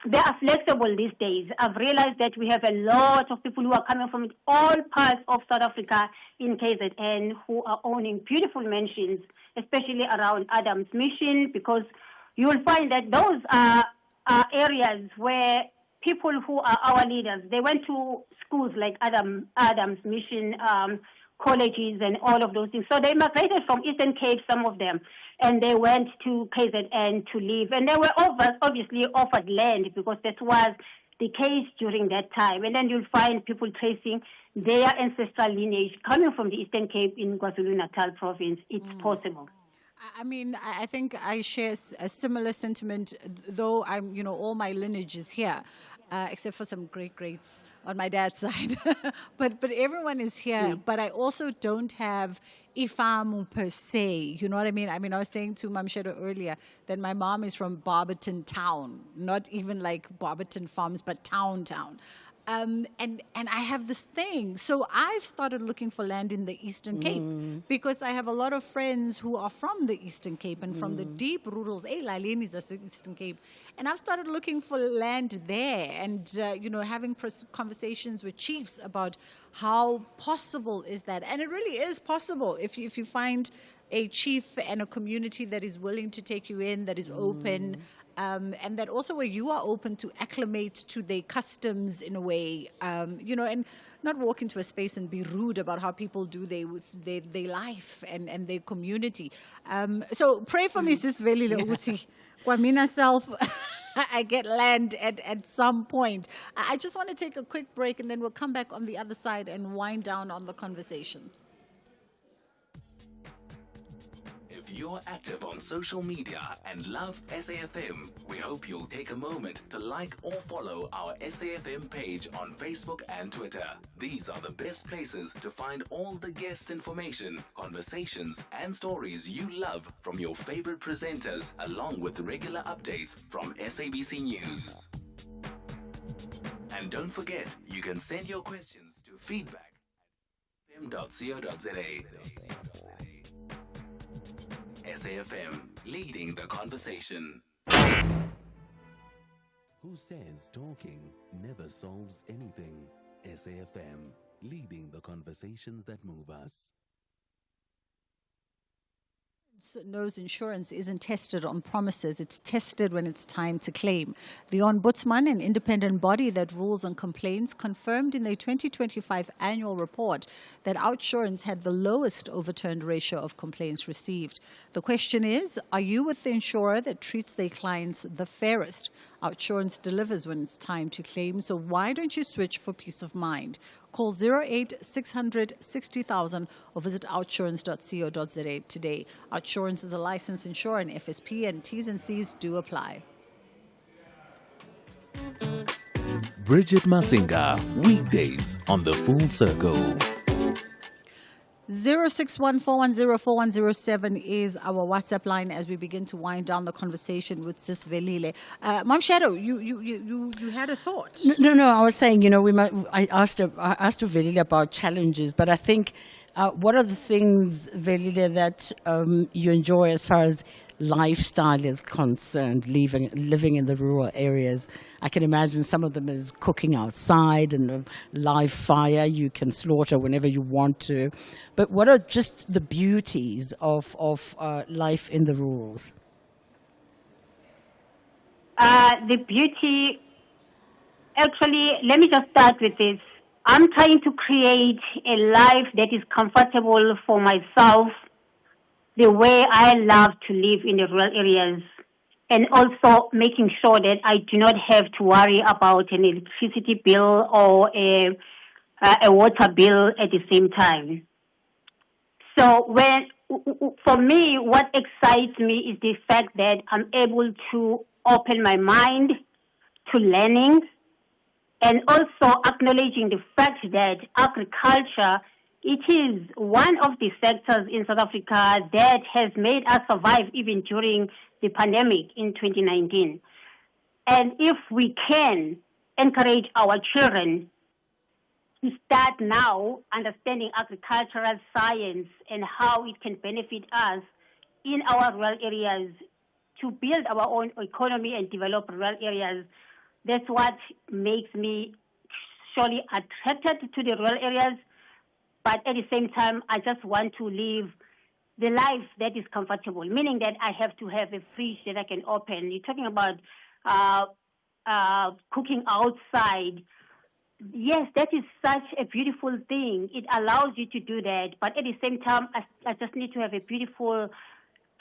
they are flexible these days. I've realized that we have a lot of people who are coming from all parts of South Africa in KZN who are owning beautiful mansions, especially around Adams Mission, because you will find that those are areas where people who are our leaders, they went to schools like Adams Mission, colleges and all of those things. So they migrated from Eastern Cape, some of them, and they went to KZN to live. And they were obviously offered land because that was the case during that time. And then you'll find people tracing their ancestral lineage coming from the Eastern Cape in KwaZulu-Natal province. It's possible. I mean, I think I share a similar sentiment, though I'm, all my lineage is here, except for some greats on my dad's side. but everyone is here. But I also don't have ifamu per se. You know what I mean? I mean, I was saying to Mam Shado earlier that my mom is from Barberton town, not even like Barberton Farms, but town. And I have this thing. So I've started looking for land in the Eastern Cape because I have a lot of friends who are from the Eastern Cape and from the deep rurals. Lalini is the Eastern Cape. And I've started looking for land there and, having conversations with chiefs about how possible is that. And it really is possible if you find a chief and a community that is willing to take you in, that is open, and that also where you are open to acclimate to their customs in a way, and not walk into a space and be rude about how people do their life and their community. So pray for me, Sis Velile Uti. Kwa mina self, I get land at some point. I just want to take a quick break and then we'll come back on the other side and wind down on the conversation. If you're active on social media and love SAFM, we hope you'll take a moment to like or follow our SAFM page on Facebook and Twitter. These are the best places to find all the guest information, conversations, and stories you love from your favorite presenters, along with regular updates from SABC News. And don't forget, you can send your questions to feedback@fm.co.za. SAFM, leading the conversation. Who says talking never solves anything? SAFM, leading the conversations that move us. Knows insurance isn't tested on promises, it's tested when it's time to claim. The Ombudsman, an independent body that rules on complaints, confirmed in their 2025 annual report that OUTsurance had the lowest overturned ratio of complaints received. The question is, are you with the insurer that treats their clients the fairest? OUTsurance delivers when it's time to claim, so why don't you switch for peace of mind? Call 08-600 60,000 or visit outsurance.co.za today. OUTsurance is a licensed insurer and FSP, and T's and C's do apply. Bridget Masinga, weekdays on The Full Circle. 0614104107 is our WhatsApp line as we begin to wind down the conversation with Sis Velile. Mam Shado, you had a thought. No. I was saying, I asked Velile about challenges, but I think what are the things, Velile, that you enjoy as far as lifestyle is concerned, living in the rural areas? I can imagine some of them is cooking outside and a live fire you can slaughter whenever you want to. But what are just the beauties of life in the rurals? The beauty, actually, let me just start with this. I'm trying to create a life that is comfortable for myself, the way I love to live in the rural areas, and also making sure that I do not have to worry about an electricity bill or a water bill at the same time. So for me, what excites me is the fact that I'm able to open my mind to learning and also acknowledging the fact that agriculture, it is one of the sectors in South Africa that has made us survive even during the pandemic in 2019. And if we can encourage our children to start now understanding agricultural science and how it can benefit us in our rural areas to build our own economy and develop rural areas, that's what makes me surely attracted to the rural areas. But at the same time, I just want to live the life that is comfortable, meaning that I have to have a fridge that I can open. You're talking about cooking outside. Yes, that is such a beautiful thing. It allows you to do that. But at the same time, I just need to have a beautiful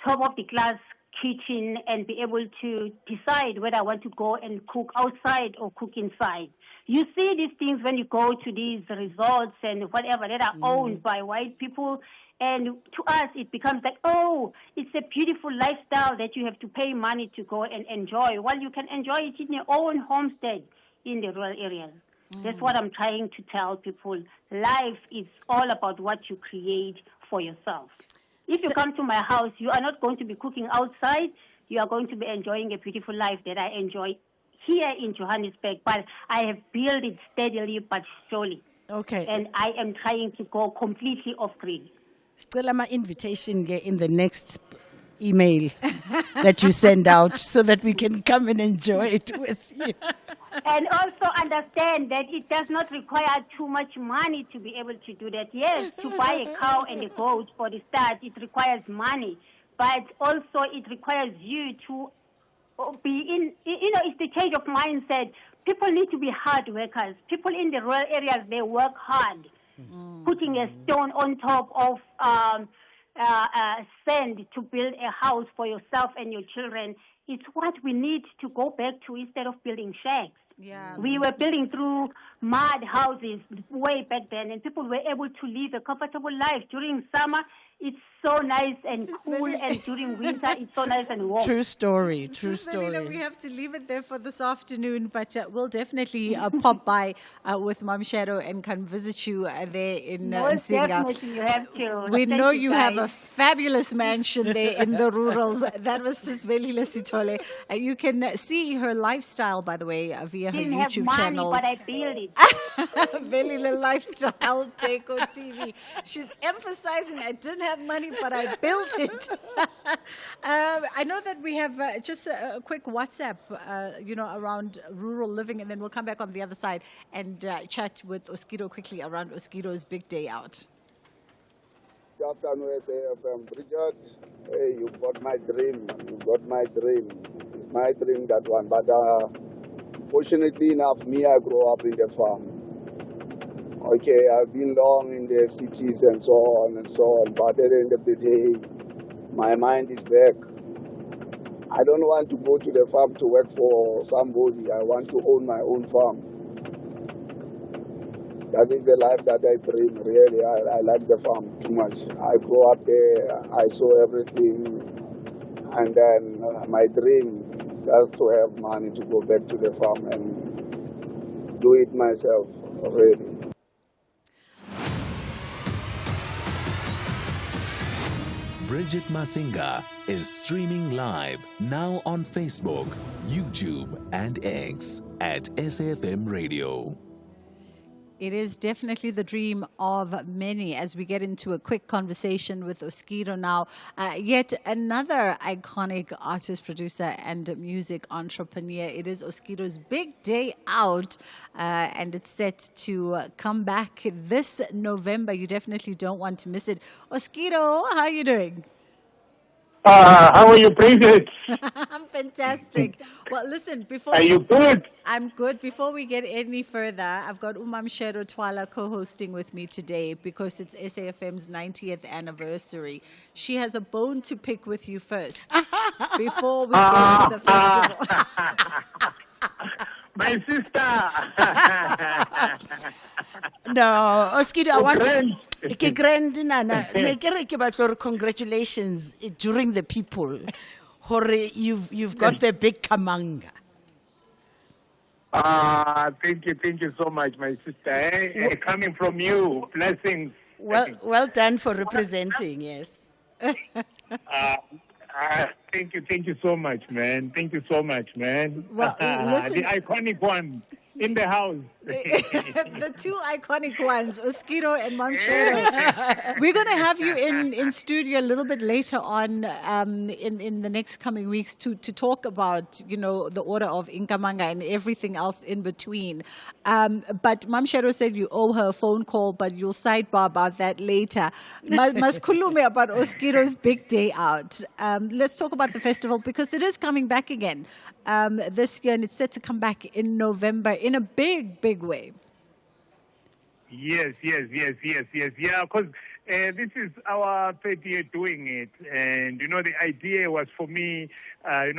top-of-the-class kitchen and be able to decide whether I want to go and cook outside or cook inside. You see these things when you go to these resorts and whatever that are owned by white people. And to us, it becomes like, oh, it's a beautiful lifestyle that you have to pay money to go and enjoy. Well, you can enjoy it in your own homestead in the rural areas. That's what I'm trying to tell people. Life is all about what you create for yourself. If you come to my house, you are not going to be cooking outside. You are going to be enjoying a beautiful life that I enjoy here in Johannesburg. But I have built it steadily but slowly. Okay. And I am trying to go completely off-grid. Still my invitation in the next email that you send out so that we can come and enjoy it with you. And also understand that it does not require too much money to be able to do that. Yes, to buy a cow and a goat for the start, it requires money. But also it requires you to be in, it's the change of mindset. People need to be hard workers. People in the rural areas, they work hard. Putting a stone on top of sand to build a house for yourself and your children. It's what we need to go back to instead of building shacks. Yeah. We were building through mud houses way back then, and people were able to live a comfortable life. During summer, it's so nice and cool, and during winter, it's so nice and warm. True story, true Melina, story. we have to leave it there for this afternoon, but we'll definitely pop by with Mom Shado and can visit you there in Most Msinga. definitely, you have to. We Thank know you have a guys. fabulous mansion there in the rurals. That was Sisvelile Sithole. You can see her lifestyle, by the way, via her Didn't have YouTube money, channel. but I built it. Velile Lifestyle Deco TV. She's emphasizing I didn't have money, but I built it. I know that we have just a quick WhatsApp, around rural living, and then we'll come back on the other side and chat with Oskido quickly around Oskido's big day out. Good afternoon, SAfm. Bridget, hey, you got my dream. You got my dream. It's my dream, that one. But fortunately enough, me, I grew up in the farm. Okay, I've been long in the cities and so on and so on. But at the end of the day, my mind is back. I don't want to go to the farm to work for somebody. I want to own my own farm. That is the life that I dream, really. I like the farm too much. I grew up there, I saw everything, and then my dream is just to have money to go back to the farm and do it myself, really. Bridget Masinga is streaming live now on Facebook, YouTube, and X at SAfm Radio. It is definitely the dream of many as we get into a quick conversation with Oskido now. Yet another iconic artist, producer, and music entrepreneur. It is Oskido's big day out, and it's set to come back this November. You definitely don't want to miss it. Oskido, how are you doing? How are you, Bridget? I'm fantastic. Well, listen, Are you good? I'm good. Before we get any further, I've got Shado Twala co-hosting with me today because it's SAfm's 90th anniversary. She has a bone to pick with you first before we go to the festival. My sister. No, Oskido, I want to... Congratulations during the people. You've got the big kamanga. Thank you so much, my sister. Coming from you, blessings. Well done for representing, yes. Thank you so much, man. Thank you so much, man. Well, listen, the iconic one in the house. The two iconic ones, Oskido and Mom Shado. We're going to have you in studio a little bit later on in the next coming weeks to talk about, the order of Inkamanga and everything else in between. But Mom Shado said you owe her a phone call, but you'll sidebar about that later. Maskulume about Oskido's big day out. Let's talk about the festival because it is coming back again this year, and it's set to come back in November in a big way. Yes. Yeah, because This is our third year doing it, and the idea was for me. I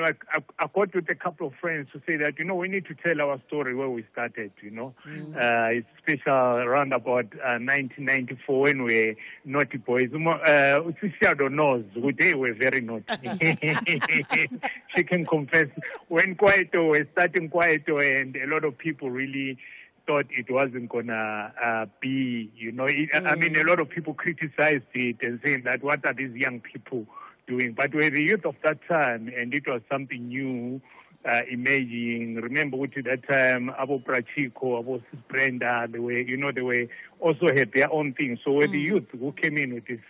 got with a couple of friends to say that we need to tell our story where we started. It's special around about 1994 when we were naughty boys. Shado knows they were very naughty. She can confess when Kwaito was starting Kwaito, and a lot of people really thought it wasn't gonna be, I mean, a lot of people criticized it and saying that what are these young people doing? But we're the youth of that time, and it was something new, emerging. Remember, at that time, Abo Prachiko, Abo Brenda, they were also had their own thing. So we're the youth who came in with this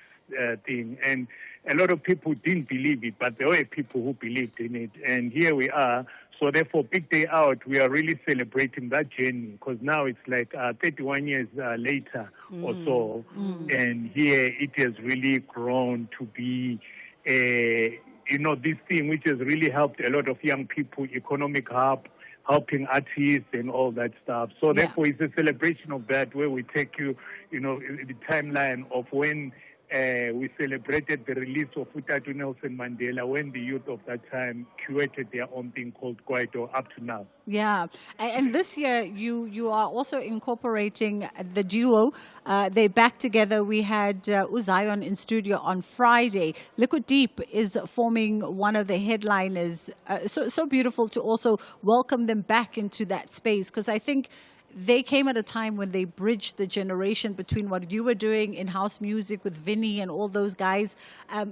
thing, and a lot of people didn't believe it, but there were people who believed in it, and here we are. So therefore, Big Day Out, we are really celebrating that journey, because now it's like 31 years later or so, and here it has really grown to be, this thing which has really helped a lot of young people, economic hub, helping artists and all that stuff. So therefore, it's a celebration of that, where we take you, the timeline of when we celebrated the release of Utatu Nelson Mandela, when the youth of that time created their own thing called Kwaito up to now. Yeah, and this year you are also incorporating the duo. They're back together. We had Uzion in studio on Friday. Liquid Deep is forming one of the headliners. So beautiful to also welcome them back into that space, because I think they came at a time when they bridged the generation between what you were doing in house music with Vinny and all those guys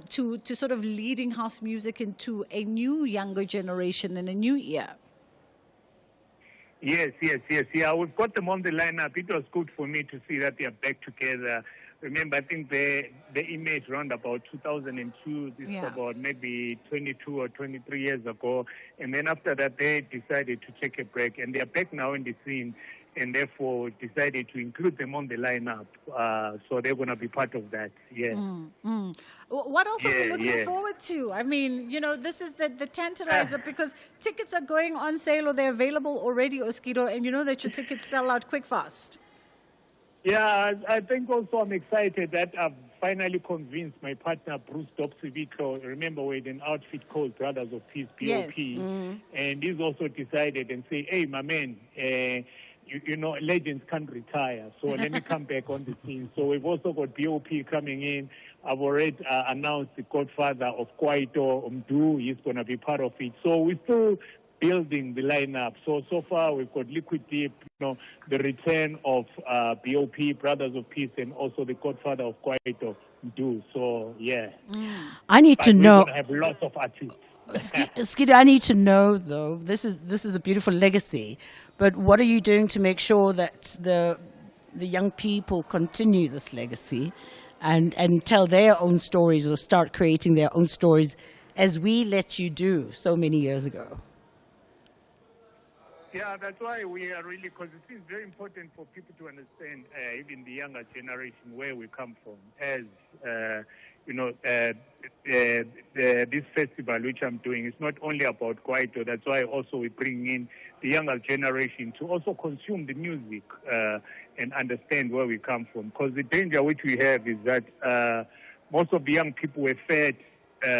to sort of leading house music into a new younger generation and a new era. Yes. Yeah, we've got them on the lineup. It was good for me to see that they are back together. Remember, I think the image around about 2002, this is about maybe 22 or 23 years ago. And then after that, they decided to take a break. And they are back now in the scene, and therefore decided to include them on the lineup. So they're going to be part of that, What else are we looking forward to? I mean, this is the tantalizer, because tickets are going on sale, or they're available already, Oskido, and you know that your tickets sell out quick fast. Yeah, I think also I'm excited that I've finally convinced my partner, Bruce Dobsivito. Remember, we had an outfit called Brothers of Peace, BOP. Yes. And he's also decided and say, hey, my man, legends can't retire, so let me come back on the scene. So we've also got BOP coming in. I've already announced the godfather of Kwaito, Mdu. He's going to be part of it. So we're still building the lineup. So far we've got Liquid Deep, the return of BOP, Brothers of Peace, and also the godfather of Kwaito, Mdu. So, yeah. I need to know. We're going to have lots of artists. Skidoo, I need to know, though, this is a beautiful legacy, but what are you doing to make sure that the young people continue this legacy and tell their own stories, or start creating their own stories as we let you do so many years ago? Yeah, that's why we are really, because it is very important for people to understand, even the younger generation, where we come from. As this festival which I'm doing is not only about Kwaito. That's why also we bring in the younger generation to also consume the music and understand where we come from. Because the danger which we have is that most of the young people were fed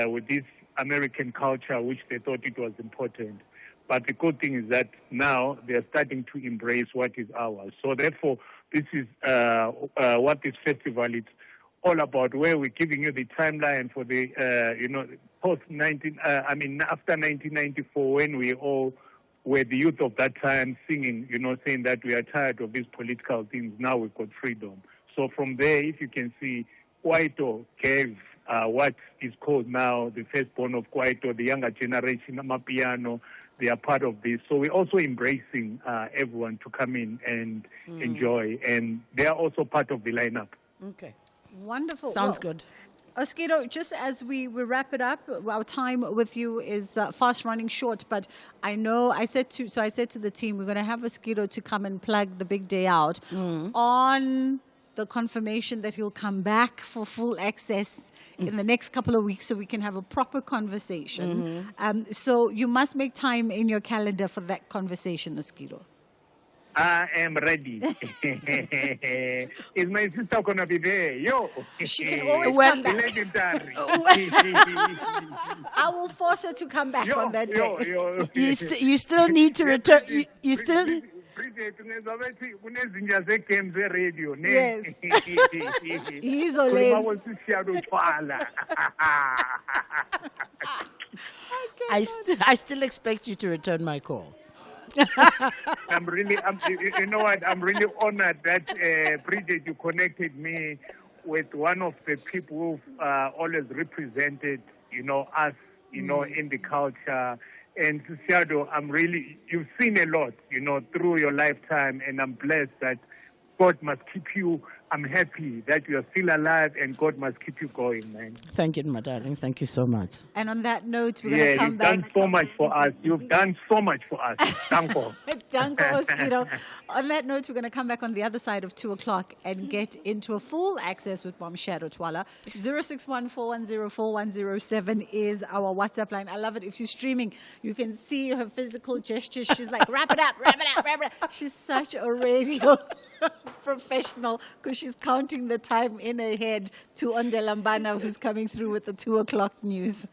with this American culture, which they thought it was important. But the good thing is that now they are starting to embrace what is ours. So therefore, this is what this festival is all about, where we're giving you the timeline for the, after 1994, when we all were the youth of that time singing, saying that we are tired of these political things. Now we've got freedom. So from there, if you can see, Kwaito gave what is called now the firstborn of Kwaito, the younger generation, Amapiano. They are part of this. So we're also embracing everyone to come in and enjoy. And they are also part of the lineup. Okay. Wonderful. Sounds good. Oskido, just as we wrap it up, our time with you is fast running short, but I know I said to the team, we're going to have Oskido to come and plug the Big Day Out on the confirmation that he'll come back for full access in the next couple of weeks, so we can have a proper conversation. So you must make time in your calendar for that conversation, Oskido. I am ready. Is my sister gonna be there? Yo. She can always come back. Legendary. I will force her to come back on that day. You still need to return. You still. Bridget, kunezinja ze-games ze-radio. Yes. He's always. Shado Twala. I still expect you to return my call. You know what? I'm really honored that, Bridget, you connected me with one of the people who've always represented, us, in the culture. And Shado, you've seen a lot, through your lifetime, and I'm blessed that God must keep you. I'm happy that you are still alive, and God must keep you going, man. Thank you, my darling. Thank you so much. And on that note, we're going to come back. You've done so much for us. You've done so much for us. Danko. Danko Oskido. On that note, we're going to come back on the other side of 2 o'clock and get into a full access with Mom Shado Twala. 0614104107 is our WhatsApp line. I love it. If you're streaming, you can see her physical gestures. She's like, wrap it up, wrap it up, wrap it up. She's such a radio professional because she's counting the time in her head to Ondelambana, who's coming through with the 2 o'clock news.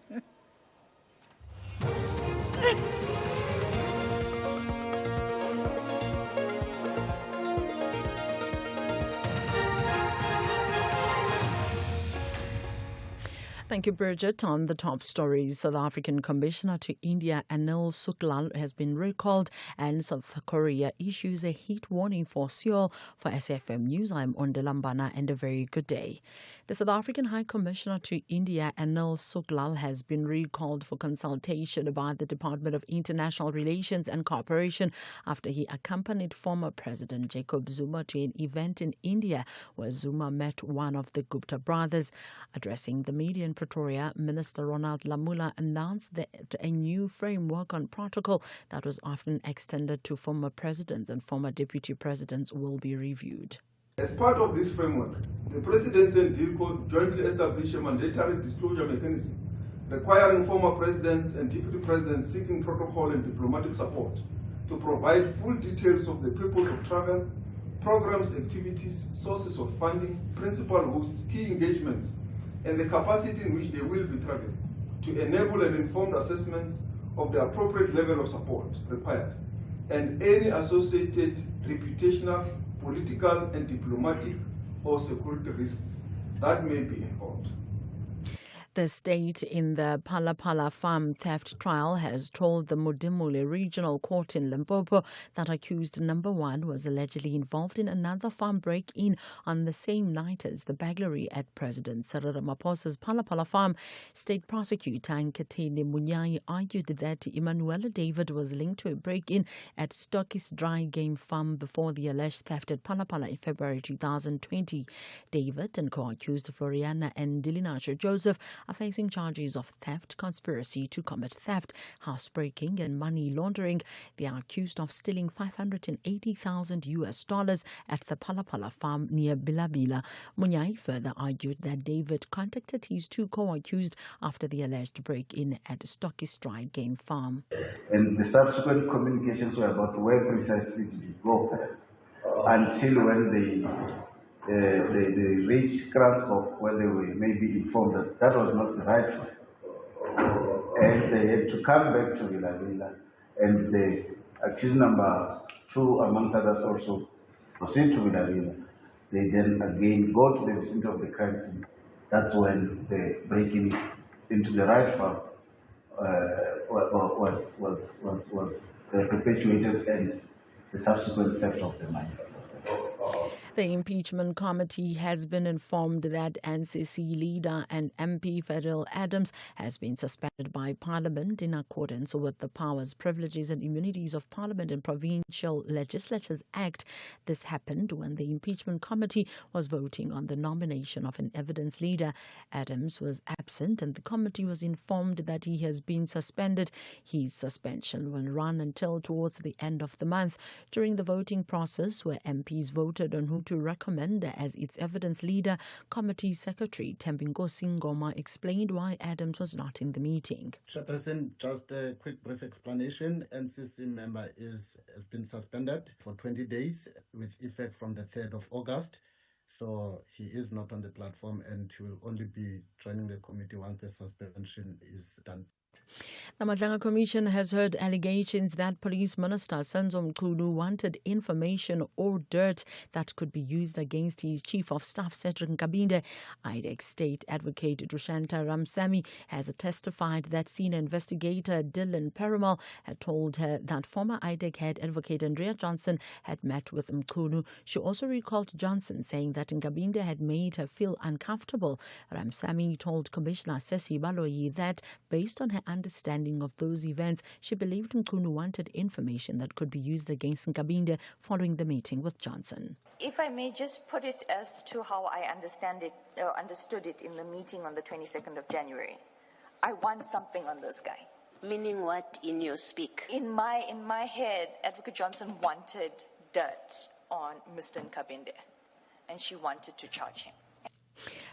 Thank you, Bridget. On the top stories, South African Commissioner to India Anil Suklal has been recalled and South Korea issues a heat warning for Seoul. For SAfm News, I'm Ondelambana and a very good day. The South African High Commissioner to India Anil Suklal has been recalled for consultation by the Department of International Relations and Cooperation after he accompanied former President Jacob Zuma to an event in India where Zuma met one of the Gupta brothers. Addressing the media in Pretoria, Minister Ronald Lamula announced that a new framework on protocol that was often extended to former presidents and former deputy presidents will be reviewed. As part of this framework, the Presidency and DIRCO jointly established a mandatory disclosure mechanism requiring former presidents and deputy presidents seeking protocol and diplomatic support to provide full details of the purpose of travel, programs, activities, sources of funding, principal hosts, key engagements, and the capacity in which they will be traveling to enable an informed assessment of the appropriate level of support required and any associated reputational, political and diplomatic or security risks that may be involved. The state in the Phala farm theft trial has told the Modimolle Regional Court in Limpopo that accused number 1 was allegedly involved in another farm break-in on the same night as the burglary at President Cyril Ramaphosa's Phala farm. State prosecutor Nkatini Munyai argued that Emmanuel David was linked to a break-in at Stockis Dry Game Farm before the alleged theft at Phala in February 2020. David and co-accused Floriana and Dilinacho Joseph are facing charges of theft, conspiracy to commit theft, housebreaking and money laundering. They are accused of stealing $580,000 at the Phala farm near Bilabila. Munyai further argued that David contacted his 2 co-accused after the alleged break-in at Stockis Dry Game Farm. And the subsequent communications were about where precisely to go until when they reached grasp of where they were maybe informed that that was not the right one. And they had to come back to Villa and the accused number 2 amongst others also proceed to Villa. They then again go to the vicinity of the crime scene. That's when the breaking into the right farm was perpetuated and the subsequent theft of the money. The impeachment committee has been informed that NCC leader and MP Federal Adams has been suspended by Parliament in accordance with the Powers, Privileges and Immunities of Parliament and Provincial Legislatures Act. This happened when the impeachment committee was voting on the nomination of an evidence leader. Adams was absent and the committee was informed that he has been suspended. His suspension will run until towards the end of the month. During the voting process where MPs voted on who vote to recommend as its evidence leader. Committee Secretary Tembinkosi Ngoma explained why Adams was not in the meeting. Chairperson, just a quick brief explanation. NCC member has been suspended for 20 days with effect from the 3rd of August. So he is not on the platform and he will only be joining the committee once the suspension is done. The Madlanga Commission has heard allegations that Police Minister Senzo Mkhulu wanted information or dirt that could be used against his Chief of Staff Cedric Nkabinde. IDEC State Advocate Dushanta Ramsamy has testified that senior investigator Dylan Perumal had told her that former IDEC head Advocate Andrea Johnson had met with Mkhulu. She also recalled Johnson saying that Nkabinde had made her feel uncomfortable. Ramsamy told Commissioner Sesi Baloyi that based on her understanding of those events, she believed Mkhulu wanted information that could be used against Nkabinde following the meeting with Johnson. If I may just put it as to how I understood it in the meeting on the 22nd of January. I want something on this guy. Meaning what in your speak? In my head, Advocate Johnson wanted dirt on Mr. Nkabinde, and she wanted to charge him.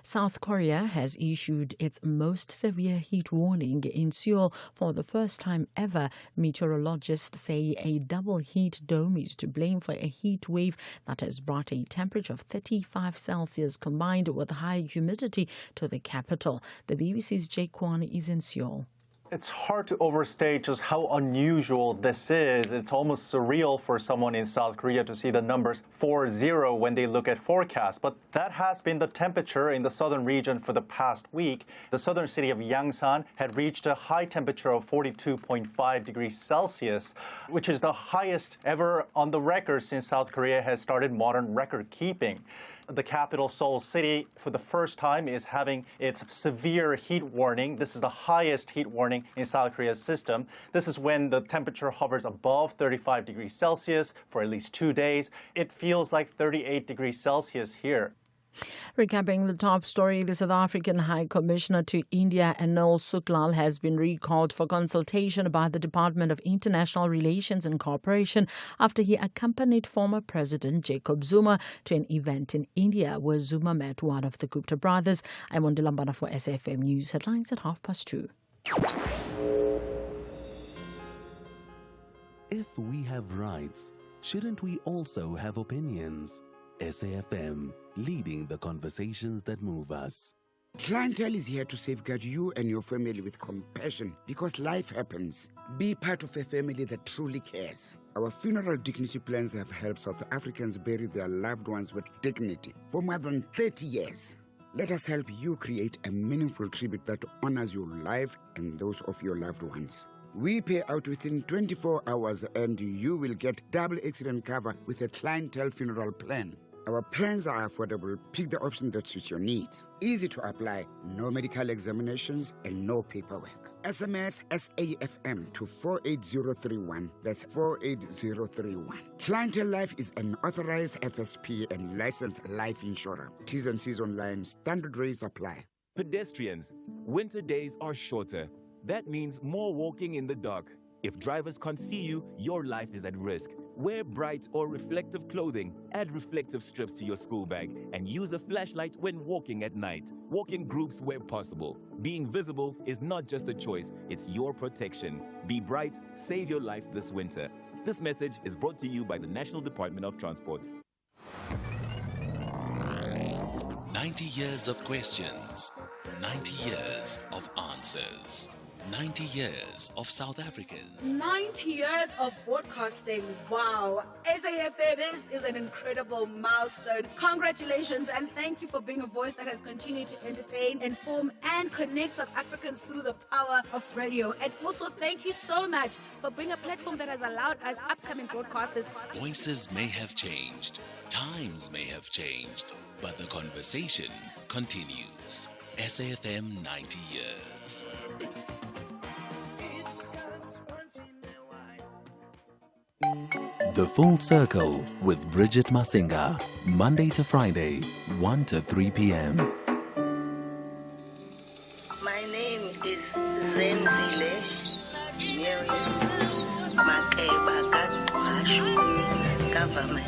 South Korea has issued its most severe heat warning in Seoul for the first time ever. Meteorologists say a double heat dome is to blame for a heat wave that has brought a temperature of 35 Celsius combined with high humidity to the capital. The BBC's Jake Kwan is in Seoul. It's hard to overstate just how unusual this is. It's almost surreal for someone in South Korea to see the numbers 40 when they look at forecasts. But that has been the temperature in the southern region for the past week. The southern city of Yangsan had reached a high temperature of 42.5 degrees Celsius, which is the highest ever on the record since South Korea has started modern record keeping. The capital, Seoul City, for the first time is having its severe heat warning. This is the highest heat warning in South Korea's system. This is when the temperature hovers above 35 degrees Celsius for at least 2 days. It feels like 38 degrees Celsius here. Recapping the top story, the South African High Commissioner to India, Anil Suklal, has been recalled for consultation by the Department of International Relations and Cooperation after he accompanied former President Jacob Zuma to an event in India where Zuma met one of the Gupta brothers. I'm Ondilambana for SAfm News Headlines at 2:30. If we have rights, shouldn't we also have opinions? SAfm, leading the conversations that move us. Clientele is here to safeguard you and your family with compassion because life happens. Be part of a family that truly cares. Our funeral dignity plans have helped South Africans bury their loved ones with dignity for more than 30 years. Let us help you create a meaningful tribute that honors your life and those of your loved ones. We pay out within 24 hours and you will get double accident cover with a clientele funeral plan. Our plans are affordable. Pick the option that suits your needs. Easy to apply, no medical examinations and no paperwork. SMS SAFM to 48031. That's 48031. Clientele Life is an authorized FSP and licensed life insurer. T's and C's online. Standard rates apply. Pedestrians, winter days are shorter. That means more walking in the dark. If drivers can't see you, your life is at risk. Wear bright or reflective clothing, add reflective strips to your school bag, and use a flashlight when walking at night. Walk in groups where possible. Being visible is not just a choice, it's your protection. Be bright, save your life this winter. This message is brought to you by the National Department of Transport. 90 years of questions, 90 years of answers. 90 years of South Africans. 90 years of broadcasting. Wow. SAFM, this is an incredible milestone. Congratulations and thank you for being a voice that has continued to entertain, inform, and connect South Africans through the power of radio. And also thank you so much for being a platform that has allowed us upcoming broadcasters. Voices may have changed, times may have changed, but the conversation continues. SAFM 90 years. The Full Circle with Bridget Masinga, Monday to Friday, 1 to 3 p.m. My name is Zenzile Makeba Government.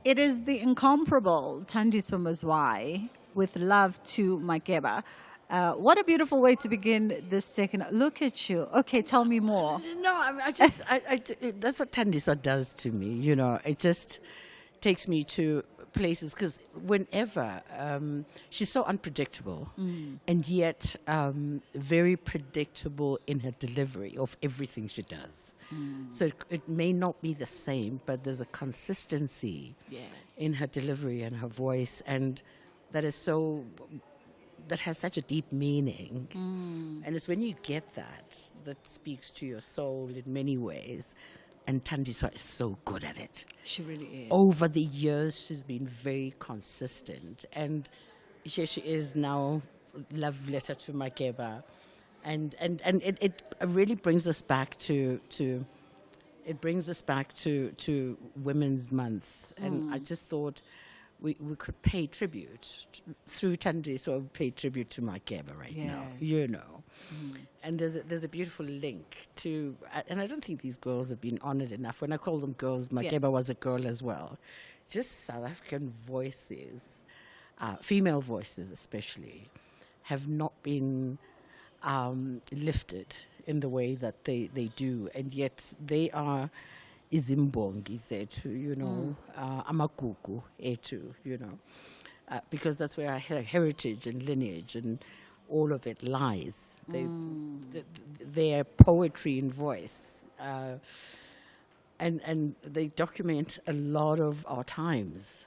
It is the incomparable Thandiswa Mazwai with love to Makeba. What a beautiful way to begin this second. Look at you. Okay, tell me more. No, I that's what Thandiswa does to me. It just takes me to places because whenever she's so unpredictable and yet very predictable in her delivery of everything she does. So it may not be the same, but there's a consistency in her delivery and her voice, and that is so that has such a deep meaning. And it's when you get that speaks to your soul in many ways. And Thandiswa is so good at it. She really is. Over the years, she's been very consistent. And here she is now, Love Letter to Makeba. And it really brings us back to Women's Month. And I just thought we could pay tribute through Thandiswa, pay tribute to Makeba right now, you know. And there's a beautiful link to, and I don't think these girls have been honored enough. When I call them girls, Makeba was a girl as well. Just South African voices, female voices especially, have not been lifted in the way that they do, and yet they are izimbongi zethu, you know, amagugu etu, you know, because that's where our heritage and lineage and all of it lies. Their poetry and voice, and they document a lot of our times,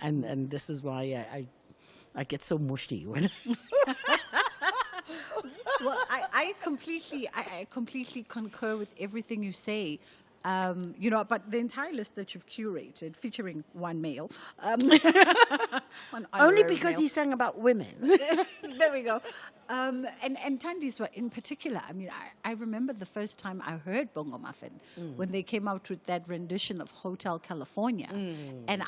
and this is why I get so mushy when. Well, I completely concur with everything you say. You know, but the entire list that you've curated, featuring one male, only because he sang about women. There we go. And Thandiswa in particular. I mean, I remember the first time I heard Bongo Muffin when they came out with that rendition of Hotel California, and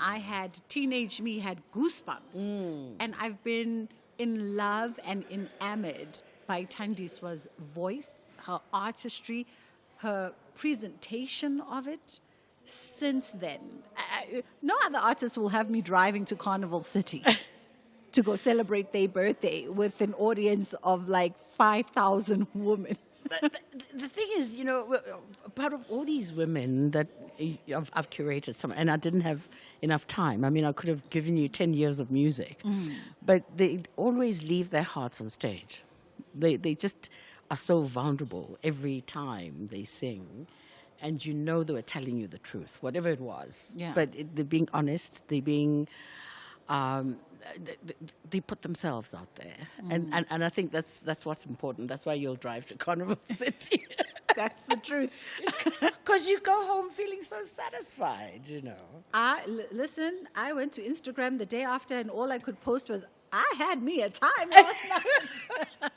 teenage me had goosebumps, and I've been in love and enamored by Thandiswa's voice, her artistry, her presentation of it. Since then, no other artist will have me driving to Carnival City to go celebrate their birthday with an audience of like 5,000 women. The thing is, you know, part of all these women that I've curated some, and I didn't have enough time. I mean, I could have given you 10 years of music, but they always leave their hearts on stage. They just are so vulnerable every time they sing. And you know they were telling you the truth, whatever it was. Yeah. But they're being honest. They're being, they put themselves out there. And I think that's what's important. That's why you'll drive to Carnival City. That's the truth. Because you go home feeling so satisfied, you know. Listen, I went to Instagram the day after, and all I could post was, I had me a time last night.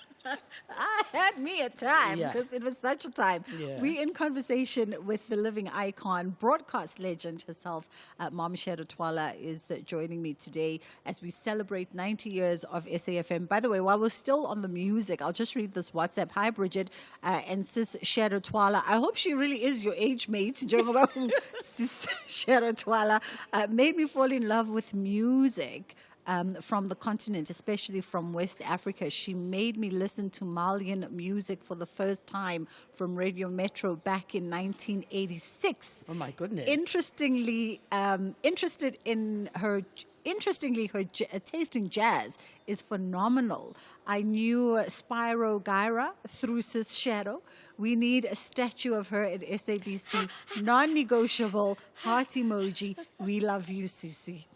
I had me a time because it was such a time. Yeah. We're in conversation with the living icon, broadcast legend herself. Mom Shado Twala is joining me today as we celebrate 90 years of SAfm. By the way, while we're still on the music, I'll just read this WhatsApp. Hi, Bridget and Sis Shado Twala. I hope she really is your age mate. Sis Shado Twala made me fall in love with music. From the continent, especially from West Africa. She made me listen to Malian music for the first time from Radio Metro back in 1986. Oh my goodness. Interestingly, her taste in jazz is phenomenal. I knew Spyro Gyra through Sis Shado. We need a statue of her at SABC. Non-negotiable, heart emoji. We love you, Sisi.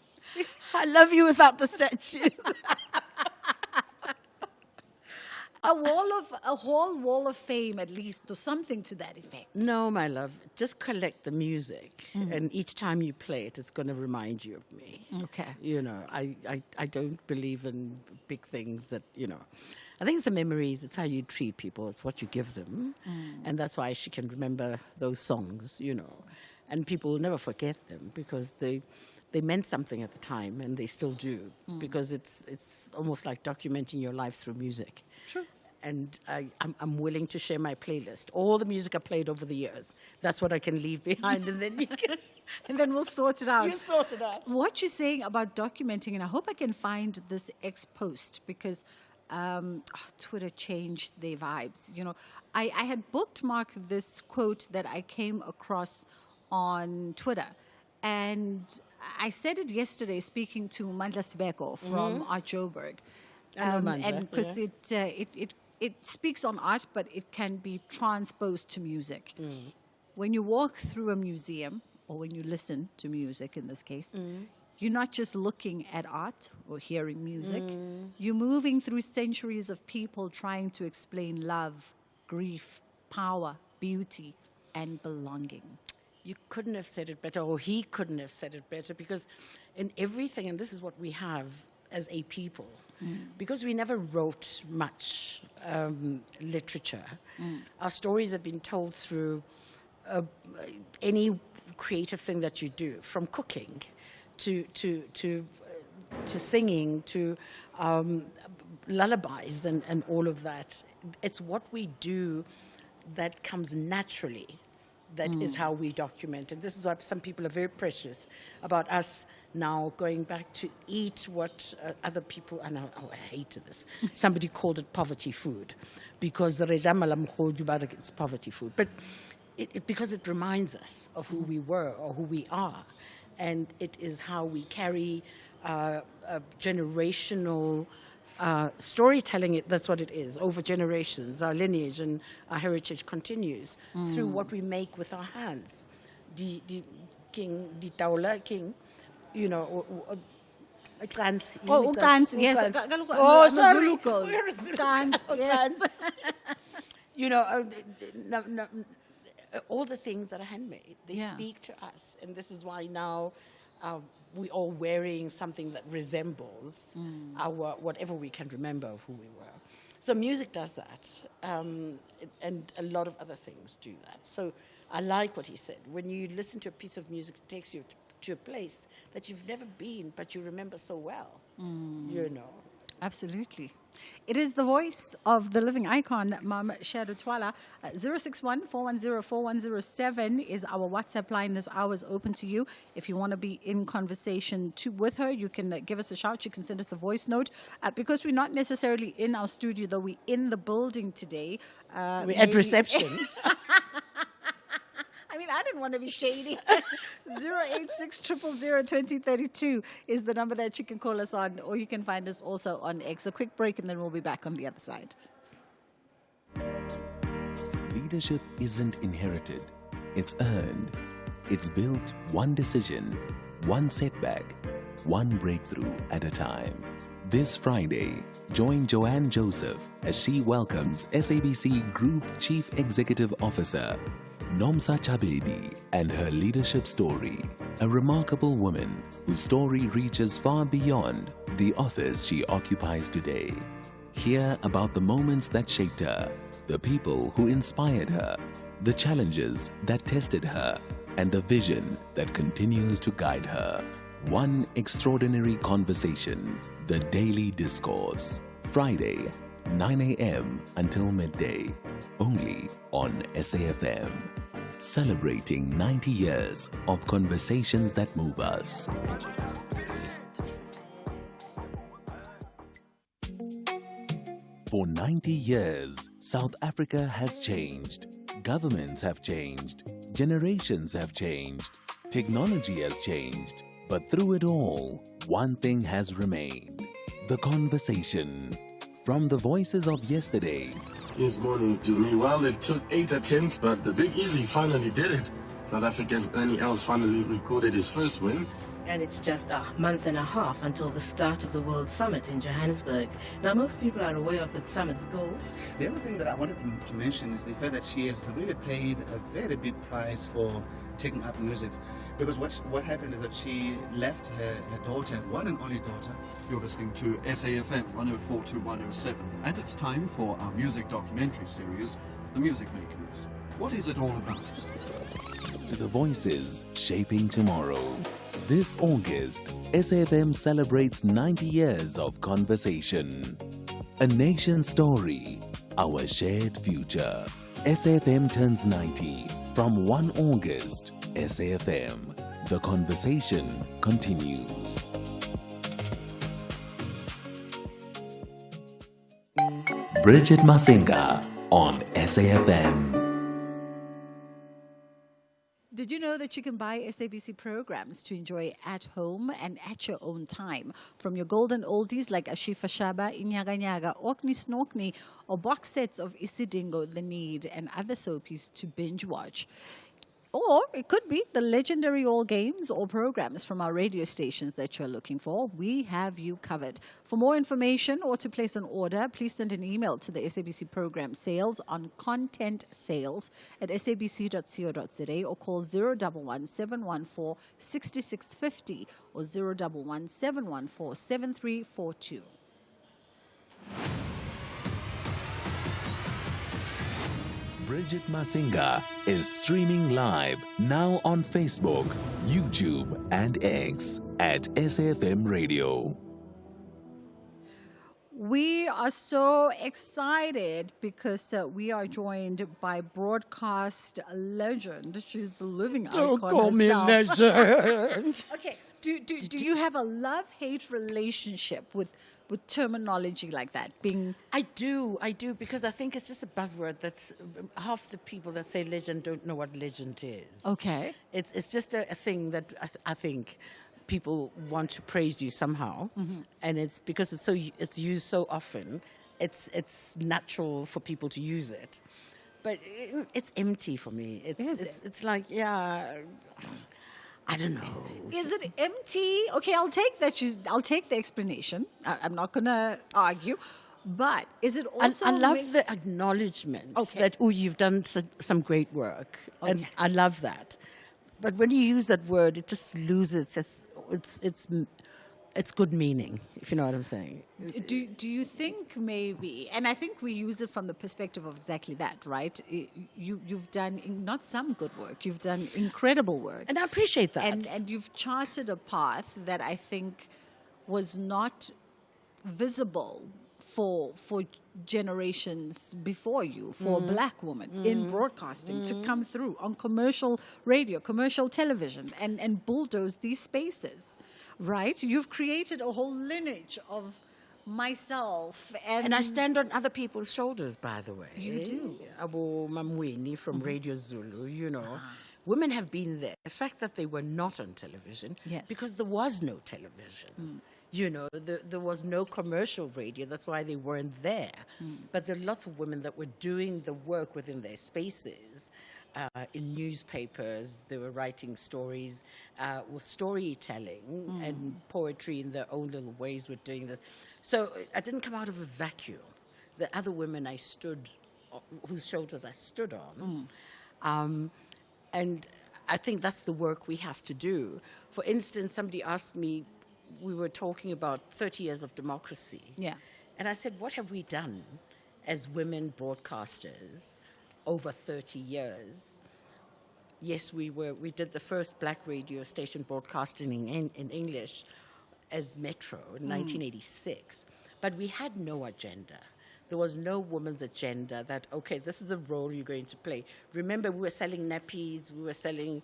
I love you without the statue. A whole wall of fame, at least, or something to that effect. No, my love. Just collect the music, and each time you play it, it's going to remind you of me. Okay. You know, I don't believe in big things that, you know. I think it's the memories. It's how you treat people. It's what you give them. And that's why she can remember those songs, you know. And people will never forget them because they meant something at the time, and they still do, because it's almost like documenting your life through music. True. And I'm willing to share my playlist. All the music I played over the years. That's what I can leave behind, and then you can... and then we'll sort it out. You sort it out. What you're saying about documenting, and I hope I can find this ex-post, because Twitter changed their vibes. You know, I had bookmarked this quote that I came across on Twitter, and I said it yesterday speaking to Mandla Sibeko from Art Joburg. And because it speaks on art, but it can be transposed to music. When you walk through a museum, or when you listen to music in this case, you're not just looking at art or hearing music. You're moving through centuries of people trying to explain love, grief, power, beauty, and belonging. You couldn't have said it better, or he couldn't have said it better, because in everything, and this is what we have as a people, because we never wrote much literature, our stories have been told through any creative thing that you do, from cooking to singing to lullabies and all of that. It's what we do that comes naturally. That is how we document. And this is why some people are very precious about us now going back to eat what other people, and I hated this. Somebody called it poverty food because it's poverty food. But because it reminds us of who we were or who we are. And it is how we carry a generational storytelling. That's what it is, over generations. Our lineage and our heritage continues through what we make with our hands. The Taula king, you know, yes. Oh, sorry. Yes. You know, all the things that are handmade, they speak to us. And this is why now we're all wearing something that resembles our whatever we can remember of who we were. So music does that, and a lot of other things do that. So I like what he said. When you listen to a piece of music, it takes you to a place that you've never been, but you remember so well, you know. Absolutely. It is the voice of the living icon, Mom Shado Twala. 061-410-4107 is our WhatsApp line. This hour is open to you. If you want to be in conversation with her, you can give us a shout. You can send us a voice note. Because we're not necessarily in our studio, though we're in the building today. We're at reception. I mean, I didn't want to be shady. 086-000-2032 is the number that you can call us on, or you can find us also on X. A quick break, and then we'll be back on the other side. Leadership isn't inherited, it's earned. It's built one decision, one setback, one breakthrough at a time. This Friday, join Joanne Joseph as she welcomes SABC Group Chief Executive Officer Nomsa Chabedi and her leadership story, a remarkable woman whose story reaches far beyond the office she occupies today. Hear about the moments that shaped her, the people who inspired her, the challenges that tested her, and the vision that continues to guide her. One extraordinary conversation, the Daily Discourse, Friday, 9 a.m. until midday, only on SAFM. Celebrating 90 years of conversations that move us. For 90 years, South Africa has changed. Governments have changed. Generations have changed. Technology has changed. But through it all, one thing has remained: the conversation. From the voices of yesterday. This morning to me, well, it took 8 attempts, but the Big Easy finally did it. South Africa's Ernie Els finally recorded his first win. And it's just a month and a half until the start of the World Summit in Johannesburg. Now, most people are aware of the summit's goals. The other thing that I wanted to mention is the fact that she has really paid a very big price for taking up music. Because what happened is that she left her daughter, one and only daughter. You're listening to SAFM 104 to 107, and it's time for our music documentary series, The Music Makers. What is it all about? To the voices shaping tomorrow. This August, SAFM celebrates 90 years of conversation. A nation's story, our shared future. SAFM turns 90 from 1 August. SAFM. The conversation continues. Bridget Masinga on SAFM. Did you know that you can buy SABC programs to enjoy at home and at your own time? From your golden oldies like Ashifa Shaba, Inyaga Nyaga, Okni Snorkni, or box sets of Isidingo, The Need, and other soapies to binge watch. Or it could be the legendary All Games or programs from our radio stations that you're looking for. We have you covered. For more information or to place an order, please send an email to the SABC program sales on content sales at sabc.co.za or call 011 714 6650 or 011 714 7342. Bridget Masinga is streaming live now on Facebook, YouTube, and X at SAFM Radio. We are so excited because we are joined by broadcast legend. She's the living icon. Don't call me herself. legend. Okay. Do you have a love-hate relationship with terminology like that? I do, because I think it's just a buzzword that's half the people that say legend don't know what legend is. Okay. It's just a thing that I think people want to praise you somehow, and it's because it's used so often. It's natural for people to use it, but it's empty for me. It's like, yeah, I don't know. Is it empty? Okay, I'll take that. I'll take the explanation. I'm not going to argue. But is it also... I love the acknowledgement that, you've done some great work. Okay. And I love that. But when you use that word, it just loses its good meaning, if you know what I'm saying. Do you think maybe, and I think we use it from the perspective of exactly that, right? You've done not some good work, you've done incredible work. And I appreciate that. And you've charted a path that I think was not visible for generations before you, for a black woman in broadcasting to come through on commercial radio, commercial television, and bulldoze these spaces. Right? You've created a whole lineage of myself. And I stand on other people's shoulders, by the way. You do. Abu Mamweni from Radio Zulu, you know. Women have been there. The fact that they were not on television, because there was no television. You know, there was no commercial radio. That's why they weren't there. But there are lots of women that were doing the work within their spaces. In newspapers, they were writing stories with storytelling and poetry in their own little ways were doing this. So I didn't come out of a vacuum. The other women whose shoulders I stood on. And I think that's the work we have to do. For instance, somebody asked me, we were talking about 30 years of democracy. Yeah. And I said, what have we done as women broadcasters over 30 years? Yes, we did the first black radio station broadcasting in English as Metro in 1986, but we had no agenda. There was no woman's agenda that, okay, this is a role you're going to play. Remember, we were selling nappies, we were selling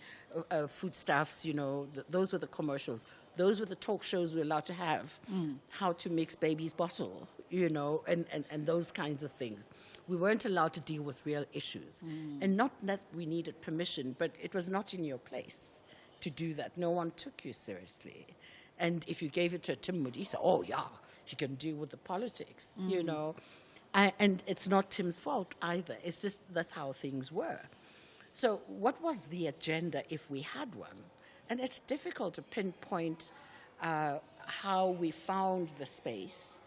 foodstuffs, you know, those were the commercials. Those were the talk shows we were allowed to have. How to mix baby's bottle, you know, and those kinds of things. We weren't allowed to deal with real issues. And not that we needed permission, but it was not in your place to do that. No one took you seriously. And if you gave it to Tim Moody, he said, oh, yeah, he can deal with the politics, you know. And it's not Tim's fault either. It's just that's how things were. So what was the agenda if we had one? And it's difficult to pinpoint how we found the space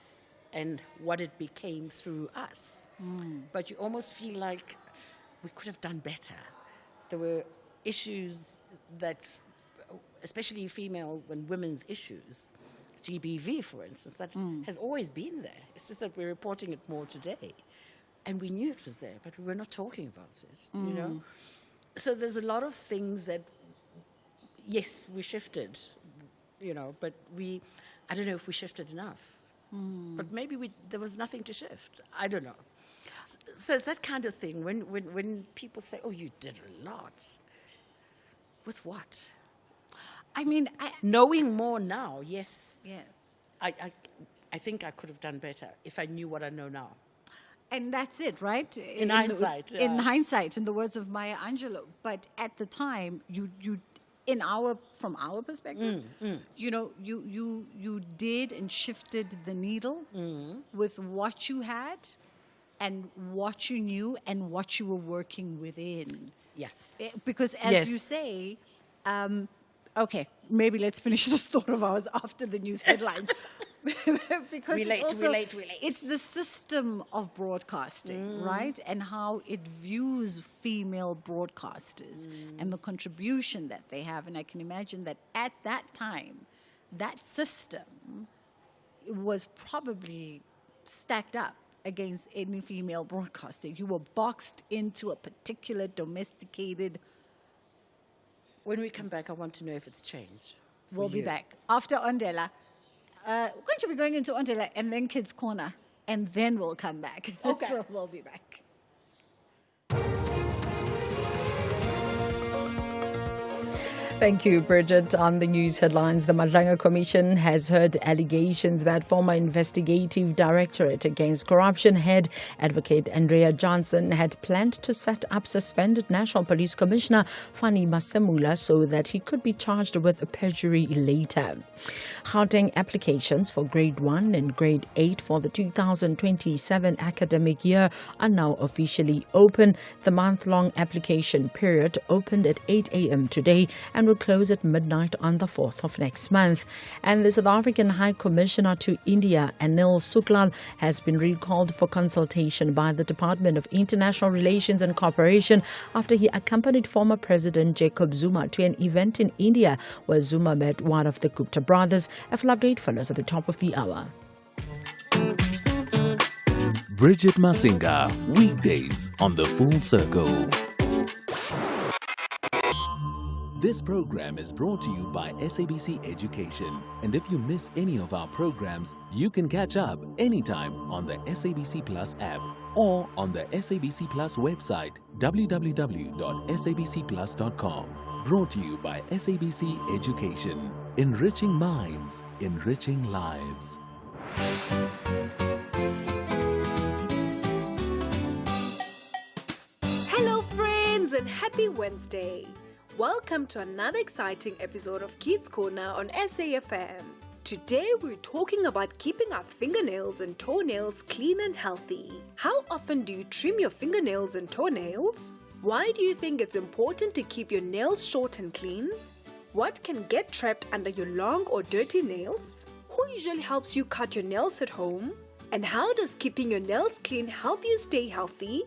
and what it became through us. But you almost feel like we could have done better. There were issues that, especially female and women's issues, GBV, for instance, that has always been there. It's just that we're reporting it more today. And we knew it was there, but we were not talking about it, you know? So there's a lot of things that, yes, we shifted, you know, but I don't know if we shifted enough. But maybe there was nothing to shift. I don't know. So it's that kind of thing. When people say, oh, you did a lot. With what? I mean, knowing more now, yes. Yes. I think I could have done better if I knew what I know now. And that's it, right? In hindsight. In hindsight, in the words of Maya Angelou. But at the time, from our perspective, you know, you did and shifted the needle with what you had and what you knew and what you were working within. Yes. Because as you say, okay, maybe let's finish this thought of ours after the news headlines. Because Relate. It's the system of broadcasting, right? And how it views female broadcasters and the contribution that they have. And I can imagine that at that time, that system was probably stacked up against any female broadcaster. You were boxed into a particular domesticated. When we come back, I want to know if it's changed. We'll be back after Ondela. Going to be going into Ondela and then Kids Corner, and then we'll come back. Okay. So we'll be back. Thank you, Bridget. On the news headlines, the Madlanga Commission has heard allegations that former investigative directorate against corruption head advocate Andrea Johnson had planned to set up suspended National Police Commissioner Fani Masemula so that he could be charged with perjury later. Gauteng applications for Grade 1 and Grade 8 for the 2027 academic year are now officially open. The month-long application period opened at 8 a.m. today and will close at midnight on the 4th of next month. And the South African High Commissioner to India, Anil Suklal, has been recalled for consultation by the Department of International Relations and Cooperation after he accompanied former President Jacob Zuma to an event in India where Zuma met one of the Gupta brothers. A full update follows at the top of the hour. Bridget Masinga, weekdays on The Full Circle. This program is brought to you by SABC Education. And if you miss any of our programs, you can catch up anytime on the SABC Plus app or on the SABC Plus website, www.sabcplus.com. Brought to you by SABC Education. Enriching minds, enriching lives. Hello friends and happy Wednesday. Welcome to another exciting episode of Kids Corner on SAfm. Today we're talking about keeping our fingernails and toenails clean and healthy. How often do you trim your fingernails and toenails? Why do you think it's important to keep your nails short and clean? What can get trapped under your long or dirty nails? Who usually helps you cut your nails at home? And how does keeping your nails clean help you stay healthy?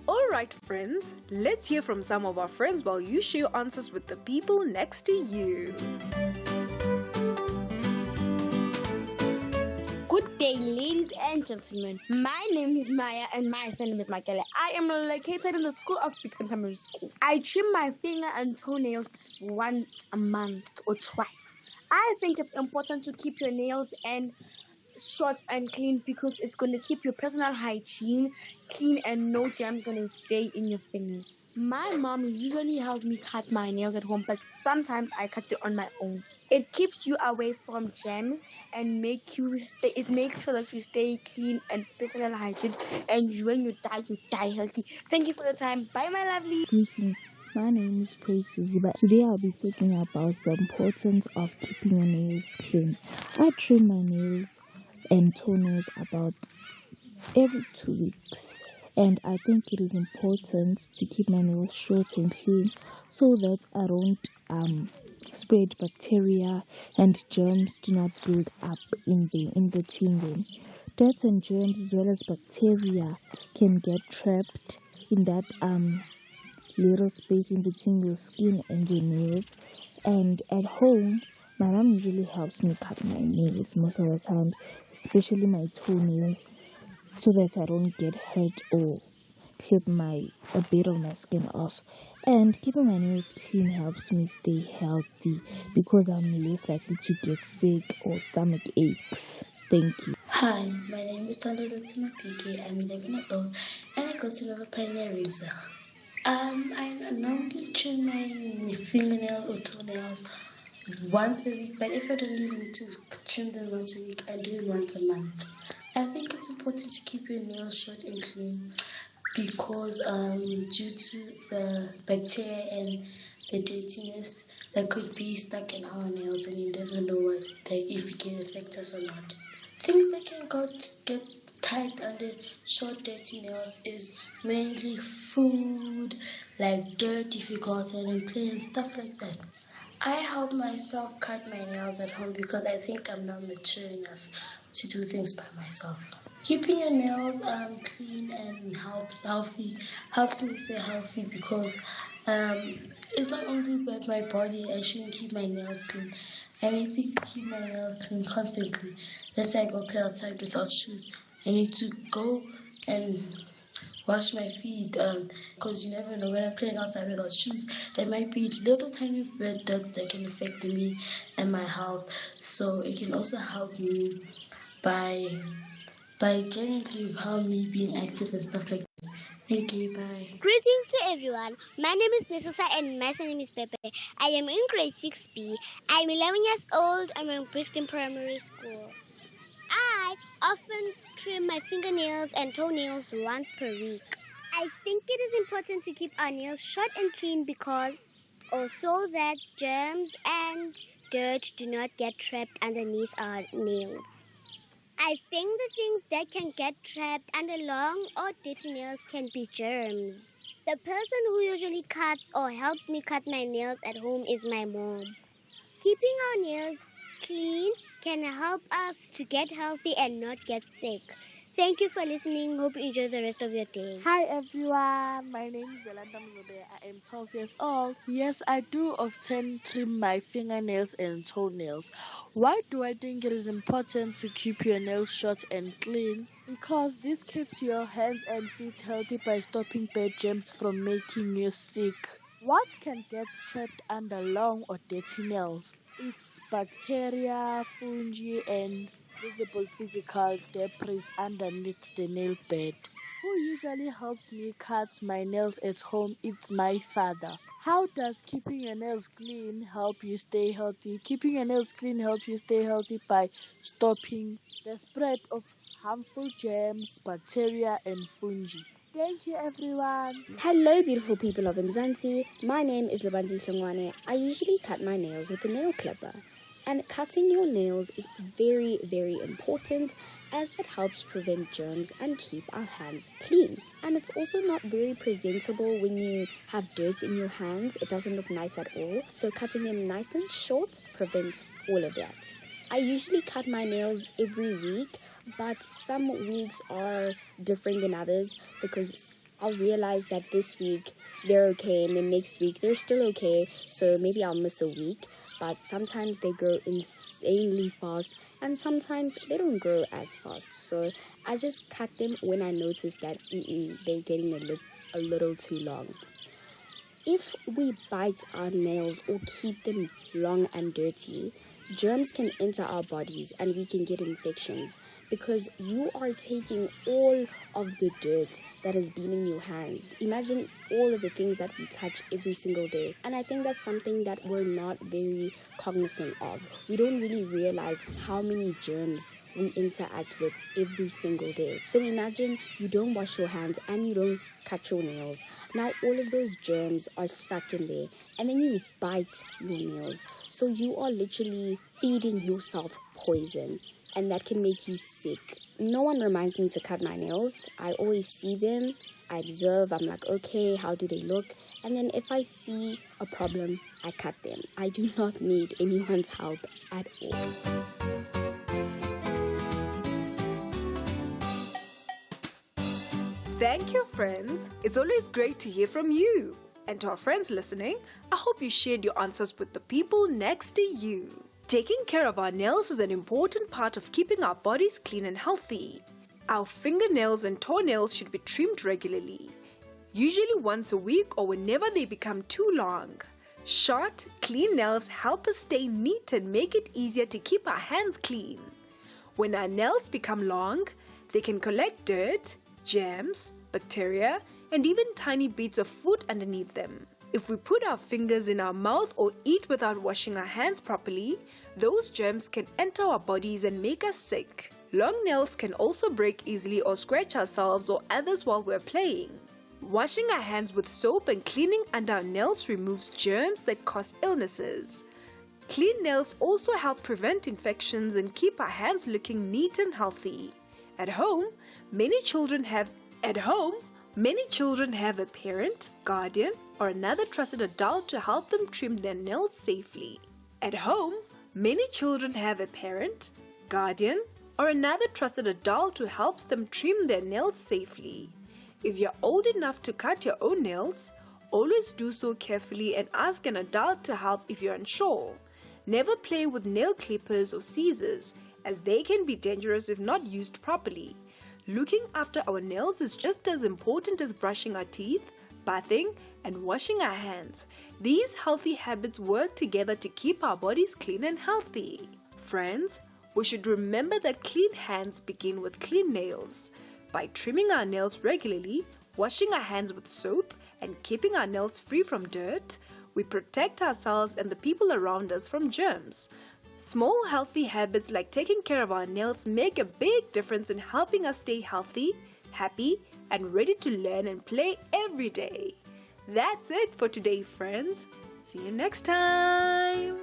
Alright friends, let's hear from some of our friends while you share your answers with the people next to you. Good day, ladies and gentlemen. My name is Maya and my surname is Makele. I am located in the school of Bixton Primary School. I trim my finger and toenails once a month or twice. I think it's important to keep your nails and short and clean because it's going to keep your personal hygiene clean and no germs going to stay in your finger. My mom usually helps me cut my nails at home, but sometimes I cut it on my own. It keeps you away from germs and makes sure that you stay clean and personal hygiene, and when you die healthy. Thank you for the time. Bye, my lovely. Greetings. My name is Praise Ziba. Today I'll be talking about the importance of keeping your nails clean. I trim my nails and toenails about every 2 weeks, and I think it is important to keep my nails short and clean so that I don't spread bacteria and germs do not build up in between them. Dirt and germs as well as bacteria can get trapped in that little space in between your skin and your nails. And at home, my mom usually helps me cut my nails most of the times, especially my toenails, so that I don't get hurt or clip a bit of my skin off. And keeping my nails clean helps me stay healthy because I'm less likely to get sick or stomach aches. Thank you. Hi, my name is Tando Mapike. I'm 11 years old and I go to Nova Primary School. I normally trim my fingernails or toenails once a week, but if I don't really need to trim them once a week, I do it once a month. I think it's important to keep your nails short and clean because due to the bacteria and the dirtiness that could be stuck in our nails, and you never know if it can affect us or not. Things that can get tight under short, dirty nails is mainly food, like dirt if you go outside and play and stuff like that. I help myself cut my nails at home because I think I'm not mature enough to do things by myself. Keeping your nails clean and healthy helps me stay healthy because it's not only about my body. I shouldn't keep my nails clean. I need to keep my nails clean constantly. Let's say I go play outside without shoes. I need to go and wash my feet because you never know when I'm playing outside without shoes. There might be little tiny red dirt that can affect me and my health. So it can also help me by generally help me being active and stuff like that. Thank you, bye. Greetings to everyone. My name is Nisasa and my name is Pepe. I am in grade 6B. I'm 11 years old. I'm in Brixton Primary School. I often trim my fingernails and toenails once per week. I think it is important to keep our nails short and clean because also that germs and dirt do not get trapped underneath our nails. I think the things that can get trapped under long or dirty nails can be germs. The person who usually cuts or helps me cut my nails at home is my mom. Keeping our nails clean can help us to get healthy and not get sick. Thank you for listening. Hope you enjoy the rest of your day. Hi everyone, my name is Zelanda Mzobe. I am 12 years old. Yes, I do often trim my fingernails and toenails. Why do I think it is important to keep your nails short and clean? Because this keeps your hands and feet healthy by stopping bad germs from making you sick. What can get trapped under long or dirty nails? It's bacteria, fungi, and visible physical debris underneath the nail bed. Who usually helps me cut my nails at home? It's my father. How does keeping your nails clean help you stay healthy? Keeping your nails clean helps you stay healthy by stopping the spread of harmful germs, bacteria, and fungi. Thank you, everyone. Hello, beautiful people of Mzansi. My name is Lubanzi Hlongwane. I usually cut my nails with a nail clipper. And cutting your nails is very, very important as it helps prevent germs and keep our hands clean. And it's also not very presentable when you have dirt in your hands. It doesn't look nice at all. So cutting them nice and short prevents all of that. I usually cut my nails every week, but some weeks are different than others because I'll realize that this week they're okay and then next week they're still okay. So maybe I'll miss a week. But sometimes they grow insanely fast and sometimes they don't grow as fast. So I just cut them when I notice that they're getting a little too long. If we bite our nails or keep them long and dirty, germs can enter our bodies and we can get infections because you are taking all of the dirt that has been in your hands. Imagine all of the things that we touch every single day. And I think that's something that we're not very cognizant of. We don't really realize how many germs we interact with every single day. So imagine you don't wash your hands and you don't cut your nails. Now all of those germs are stuck in there and then you bite your nails. So you are literally feeding yourself poison. And that can make you sick. No one reminds me to cut my nails. I always see them, I observe, I'm like, okay, how do they look? And then if I see a problem, I cut them. I do not need anyone's help at all. Thank you, friends. It's always great to hear from you. And to our friends listening, I hope you shared your answers with the people next to you. Taking care of our nails is an important part of keeping our bodies clean and healthy. Our fingernails and toenails should be trimmed regularly, usually once a week or whenever they become too long. Short, clean nails help us stay neat and make it easier to keep our hands clean. When our nails become long, they can collect dirt, germs, bacteria, and even tiny bits of food underneath them. If we put our fingers in our mouth or eat without washing our hands properly, those germs can enter our bodies and make us sick. Long nails can also break easily or scratch ourselves or others while we're playing. Washing our hands with soap and cleaning under our nails removes germs that cause illnesses. Clean nails also help prevent infections and keep our hands looking neat and healthy. At home, many children have a parent, guardian, or another trusted adult to help them trim their nails safely. At home, many children have a parent, guardian, or another trusted adult who helps them trim their nails safely. If you're old enough to cut your own nails, always do so carefully and ask an adult to help if you're unsure. Never play with nail clippers or scissors, as they can be dangerous if not used properly. Looking after our nails is just as important as brushing our teeth, bathing, and washing our hands. These healthy habits work together to keep our bodies clean and healthy. Friends, we should remember that clean hands begin with clean nails. By trimming our nails regularly, washing our hands with soap, and keeping our nails free from dirt, we protect ourselves and the people around us from germs. Small healthy habits like taking care of our nails make a big difference in helping us stay healthy, happy, and ready to learn and play every day. That's it for today, friends. See you next time.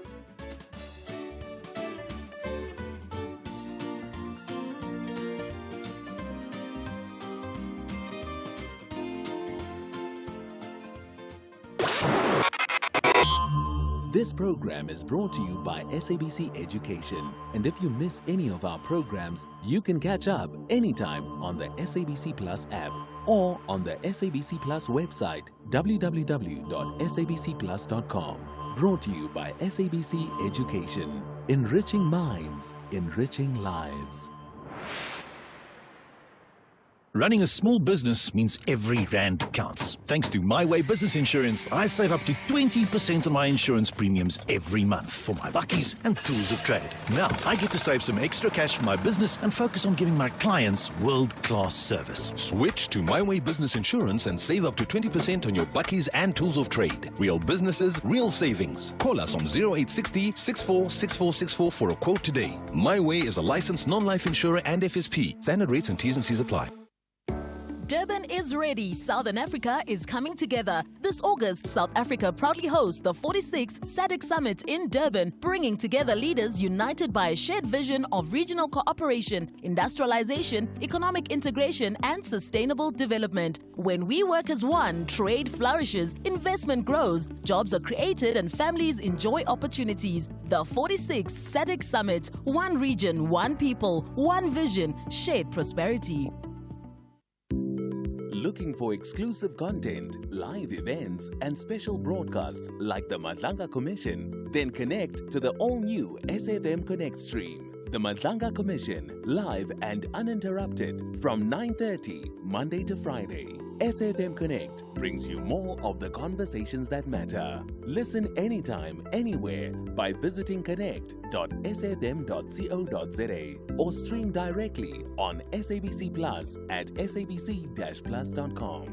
This program is brought to you by SABC Education. And if you miss any of our programs, you can catch up anytime on the SABC Plus app or on the SABC Plus website, www.sabcplus.com. Brought to you by SABC Education. Enriching minds, enriching lives. Running a small business means every rand counts. Thanks to My Way Business Insurance, I save up to 20% on my insurance premiums every month for my bakkies and tools of trade. Now, I get to save some extra cash for my business and focus on giving my clients world-class service. Switch to My Way Business Insurance and save up to 20% on your bakkies and tools of trade. Real businesses, real savings. Call us on 0860 646464 for a quote today. My Way is a licensed non-life insurer and FSP. Standard rates and T's and C's apply. Durban is ready. Southern Africa is coming together. This August, South Africa proudly hosts the 46th SADC Summit in Durban, bringing together leaders united by a shared vision of regional cooperation, industrialization, economic integration, and sustainable development. When we work as one, trade flourishes, investment grows, jobs are created, and families enjoy opportunities. The 46th SADC Summit, one region, one people, one vision, shared prosperity. Looking for exclusive content, live events, and special broadcasts like the Madlanga Commission? Then connect to the all-new SAfm Connect stream. The Madlanga Commission, live and uninterrupted from 9:30 Monday to Friday. SAfm Connect brings you more of the conversations that matter. Listen anytime, anywhere by visiting connect.safm.co.za or stream directly on SABC Plus at sabc-plus.com.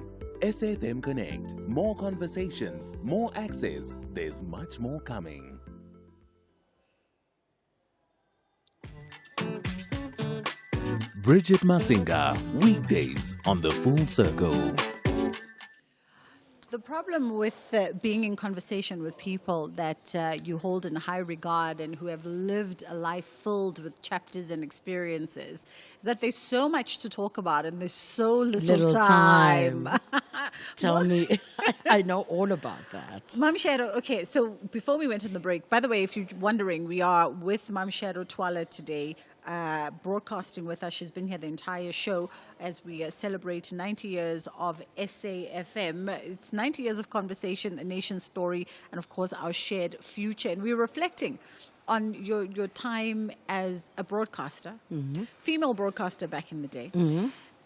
SAfm Connect. More conversations, more access. There's much more coming. Bridget Masinga, weekdays on The Full Circle. The problem with being in conversation with people that you hold in high regard and who have lived a life filled with chapters and experiences is that there's so much to talk about and there's so little time. Tell me, I know all about that. Mam Shado, okay, so before we went on the break, by the way, if you're wondering, we are with Mam Shado Twala today. Broadcasting with us. She's been here the entire show as we celebrate 90 years of SAfm. It's 90 years of conversation, a nation's story, and of course our shared future. And we're reflecting on your time as a broadcaster, female broadcaster back in the day.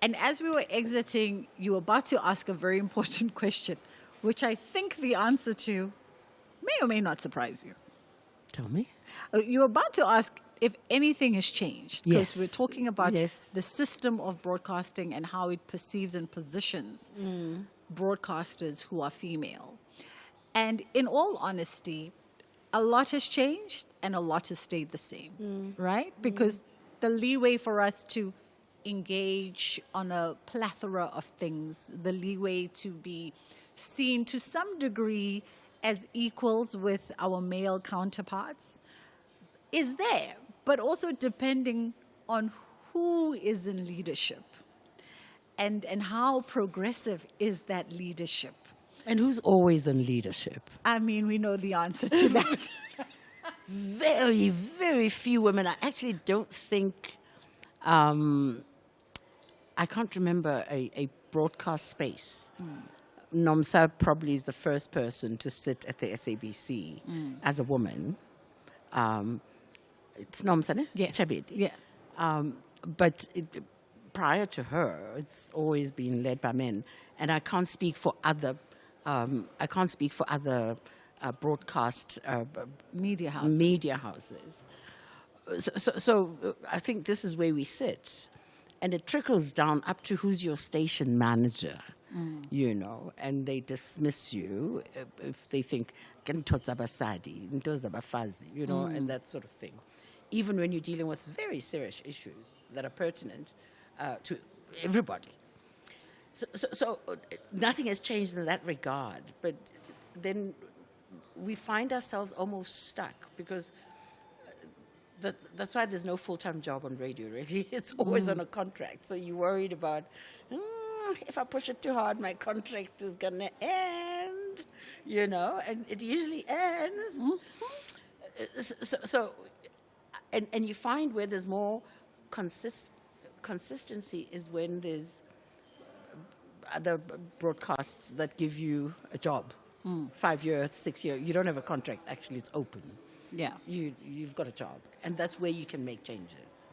And as we were exiting, you were about to ask a very important question, which I think the answer to may or may not surprise you. Tell me. You were about to ask if anything has changed, because Yes. we're talking about Yes. the system of broadcasting and how it perceives and positions broadcasters who are female. And in all honesty, a lot has changed and a lot has stayed the same, right? Because the leeway for us to engage on a plethora of things, the leeway to be seen to some degree as equals with our male counterparts is there, but also depending on who is in leadership and how progressive is that leadership. And who's always in leadership? I mean, we know the answer to that. Very, very few women. I actually don't think, I can't remember a broadcast space. Nomsa probably is the first person to sit at the SABC as a woman. It's Nomsa, ne? Yes. Chabedi. Yeah. But prior to her, it's always been led by men. And I can't speak for other. Broadcast media houses. So I think this is where we sit, and it trickles down up to who's your station manager, you know, and they dismiss you if they think you know, and that sort of thing. Even when you're dealing with very serious issues that are pertinent to everybody. So nothing has changed in that regard, but then we find ourselves almost stuck because that's why there's no full-time job on radio, really. It's always on a contract. So you're worried about, if I push it too hard, my contract is going to end, you know, and it usually ends. And you find where there's more consistency is when there's other broadcasts that give you a job, 5 years, 6 years. You don't have a contract. Actually, it's open. Yeah, you've got a job, and that's where you can make changes.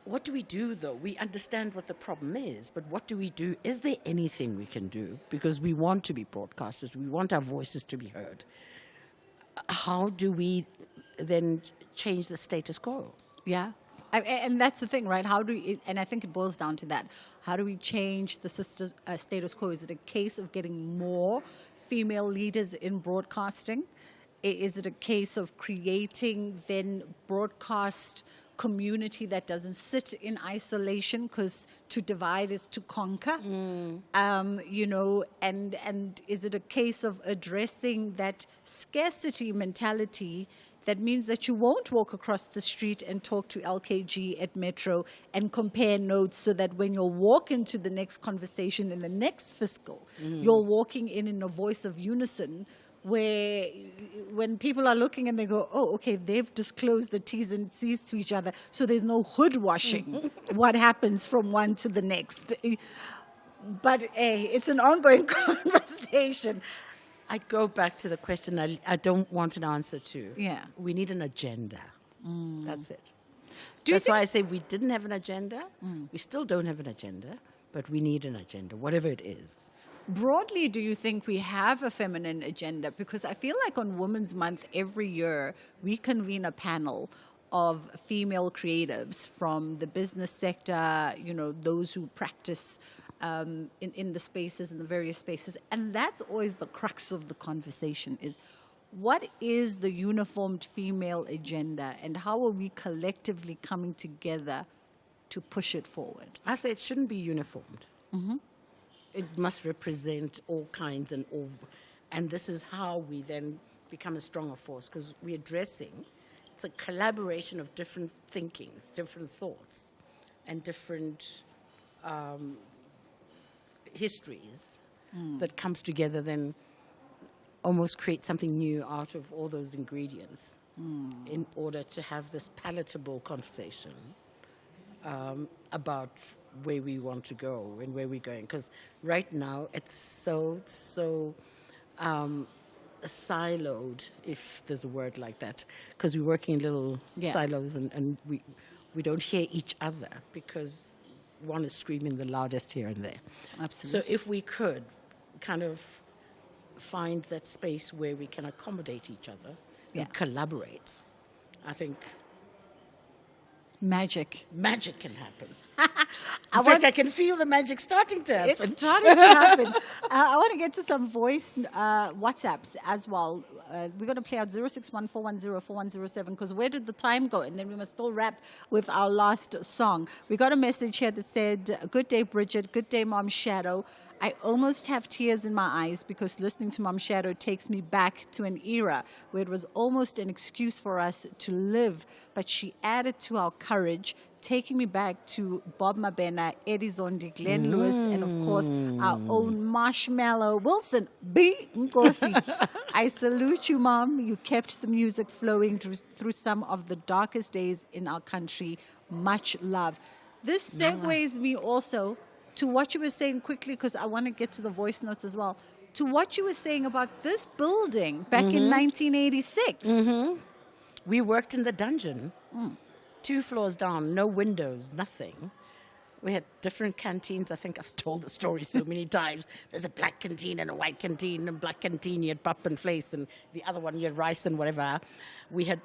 What do we do, though? We understand what the problem is, but what do we do? Is there anything we can do? Because we want to be broadcasters. We want our voices to be heard. How do we then change the status quo? Yeah. And that's the thing, right? And I think it boils down to that. How do we change the status quo? Is it a case of getting more female leaders in broadcasting? Is it a case of creating then broadcast community that doesn't sit in isolation, because to divide is to conquer? You know, and is it a case of addressing that scarcity mentality that means that you won't walk across the street and talk to LKG at Metro and compare notes, so that when you'll walk into the next conversation in the next fiscal, you're walking in a voice of unison, where when people are looking and they go, oh, okay, they've disclosed the T's and C's to each other, so there's no hood washing what happens from one to the next. But it's an ongoing conversation. I go back to the question I don't want an answer to. Yeah. We need an agenda. That's it. That's why I say we didn't have an agenda. We still don't have an agenda, but we need an agenda, whatever it is. Broadly, do you think we have a feminine agenda? Because I feel like on Women's Month every year, we convene a panel of female creatives from the business sector, you know, those who practice in the spaces, in the various spaces. And that's always the crux of the conversation is, what is the uniformed female agenda and how are we collectively coming together to push it forward? I say it shouldn't be uniformed. It must represent all kinds and this is how we then become a stronger force, because we're addressing, it's a collaboration of different thinking, different thoughts, and different histories that comes together, then almost create something new out of all those ingredients in order to have this palatable conversation about where we want to go and where we're going. Because right now it's so siloed, if there's a word like that, because we're working in little silos and we don't hear each other because one is screaming the loudest here and there. Absolutely. So if we could kind of find that space where we can accommodate each other and collaborate, I think magic can happen. In fact, I can feel the magic starting to happen. It's starting to happen. I want to get to some voice WhatsApps as well. We're going to play out 061-410-4107 because where did the time go? And then we must still wrap with our last song. We got a message here that said, "Good day, Bridget. Good day, Mom Shado. I almost have tears in my eyes because listening to Mom Shado takes me back to an era where it was almost an excuse for us to live, but she added to our courage, taking me back to Bob Mabena, Eddie Zondi, Glenn Lewis, and of course, our own Marshmallow Wilson. B. Nkosi. I salute you, Mom. You kept the music flowing through some of the darkest days in our country. Much love." This segues me also to what you were saying quickly, because I want to get to the voice notes as well, to what you were saying about this building back in 1986. We worked in the dungeon. 2 floors down, no windows, nothing. We had different canteens. I think I've told the story so many times. There's a black canteen and a white canteen. And black canteen, you had pap and vleis, and the other one, you had rice and whatever. We had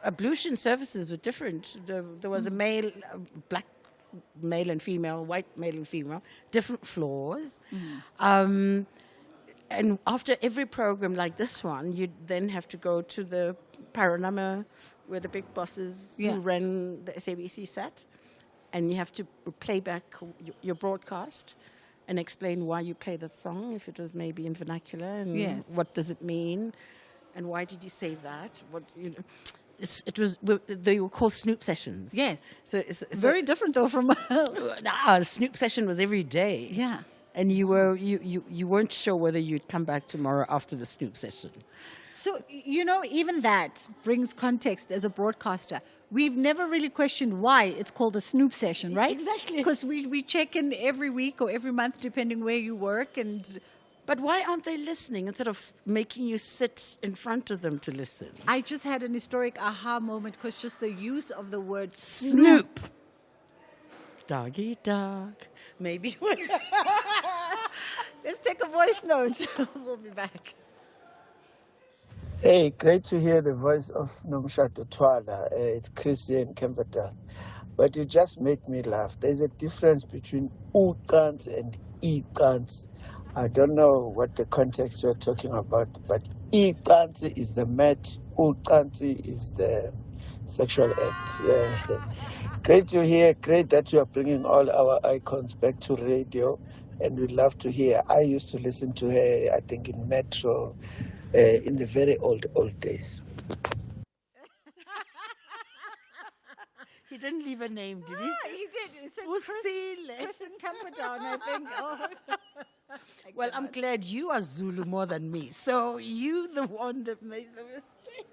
ablution services were different. There was a male, black male and female, white male and female, different floors. And after every program like this one, you'd then have to go to the Paranama, where the big bosses who ran the SABC sat, and you have to play back your broadcast and explain why you play that song, if it was maybe in vernacular, and what does it mean, and why did you say that? They were called Snoop sessions. Yes. So it's very different though from Snoop session was every day. Yeah. And you weren't sure whether you'd come back tomorrow after the Snoop session. So, even that brings context as a broadcaster. We've never really questioned why it's called a Snoop session, right? Exactly. Because we check in every week or every month, depending where you work. But why aren't they listening instead of making you sit in front of them to listen? I just had an historic aha moment because just the use of the word Snoop. Doggy dog. Maybe. Let's take a voice note. We'll be back. Hey, great to hear the voice of Shado Twala. It's Chris here in Camperdown. But you just make me laugh. There's a difference between uqansi and iqansi. I don't know what the context you're talking about, but iqansi is the mat, uqansi is the sexual act. Yeah. Great to hear. Great that you are bringing all our icons back to radio, and we love to hear. I used to listen to her, I think, in Metro in the very old days. He didn't leave a name, did he? He did. It's Chris in Camperdown, I think. Well, I'm glad you are Zulu more than me. So you the one that made the mistake.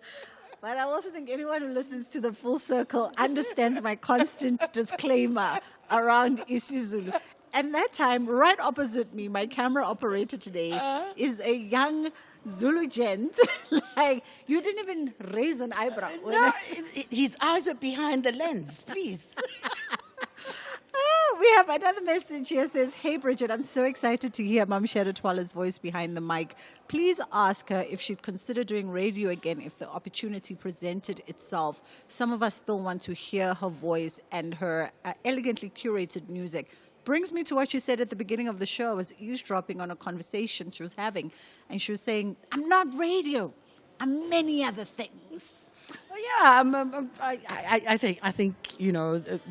But I also think anyone who listens to the Full Circle understands my constant disclaimer around isiZulu. And that time, right opposite me, my camera operator today is a young Zulu gent. Like, you didn't even raise an eyebrow. No, his eyes were behind the lens, please. We have another message here. Says, "Hey Bridget, I'm so excited to hear Mom Shado Twala's voice behind the mic. Please ask her if she'd consider doing radio again if the opportunity presented itself. Some of us still want to hear her voice and her elegantly curated music." Brings me to what she said at the beginning of the show. I was eavesdropping on a conversation she was having, and she was saying, "I'm not radio. I'm many other things." Yeah, I think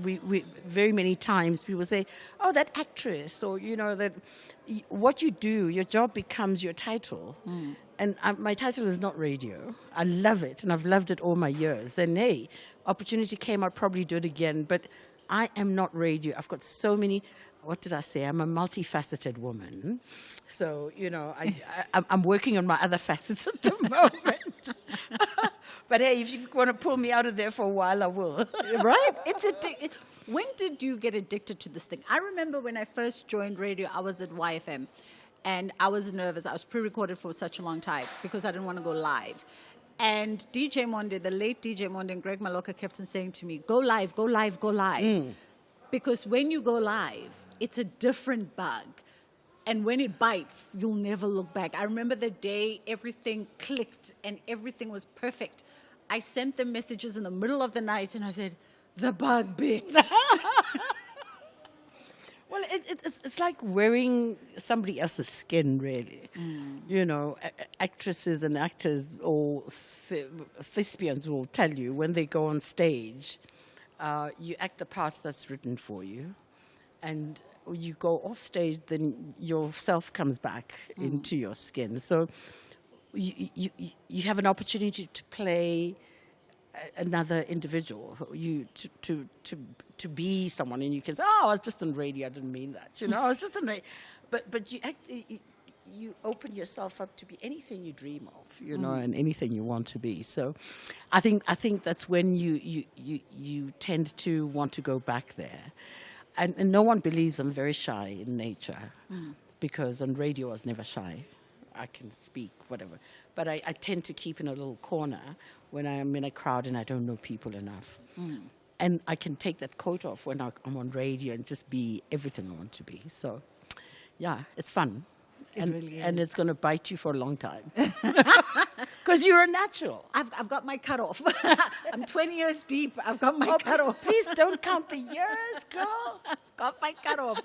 we very many times people say, "Oh, that actress," or that what you do, your job becomes your title. And my title is not radio. I love it, and I've loved it all my years. And hey, opportunity came, I'd probably do it again. But I am not radio. I've got so many. What did I say? I'm a multifaceted woman. So, I'm working on my other facets at the moment. But hey, if you want to pull me out of there for a while, I will. Right? When did you get addicted to this thing? I remember when I first joined radio, I was at YFM. And I was nervous. I was pre-recorded for such a long time because I didn't want to go live. And DJ Monde, the late DJ Monde and Greg Maloka kept on saying to me, "Go live, go live, go live." Because when you go live, it's a different bug. And when it bites, you'll never look back. I remember the day everything clicked and everything was perfect. I sent them messages in the middle of the night and I said, "The bug bit." it's like wearing somebody else's skin, really. You know, actresses and actors or thespians will tell you when they go on stage, you act the part that's written for you, and you go off stage, then yourself comes back into your skin. So you have an opportunity to play another individual, to be someone, and you can say, "Oh, I was just on radio. I didn't mean that." You know, I was just on radio. But you open yourself up to be anything you dream of, you know, and anything you want to be. So, I think that's when you tend to want to go back there, and no one believes I'm very shy in nature, because on radio I was never shy. I can speak, whatever. But I tend to keep in a little corner when I'm in a crowd and I don't know people enough. And I can take that coat off when I'm on radio and just be everything I want to be. So, yeah, it's fun. And it's going to bite you for a long time. Because you're a natural. I've got my cutoff. I'm 20 years deep. I've got my cutoff. Please don't count the years, girl. I've got my cutoff.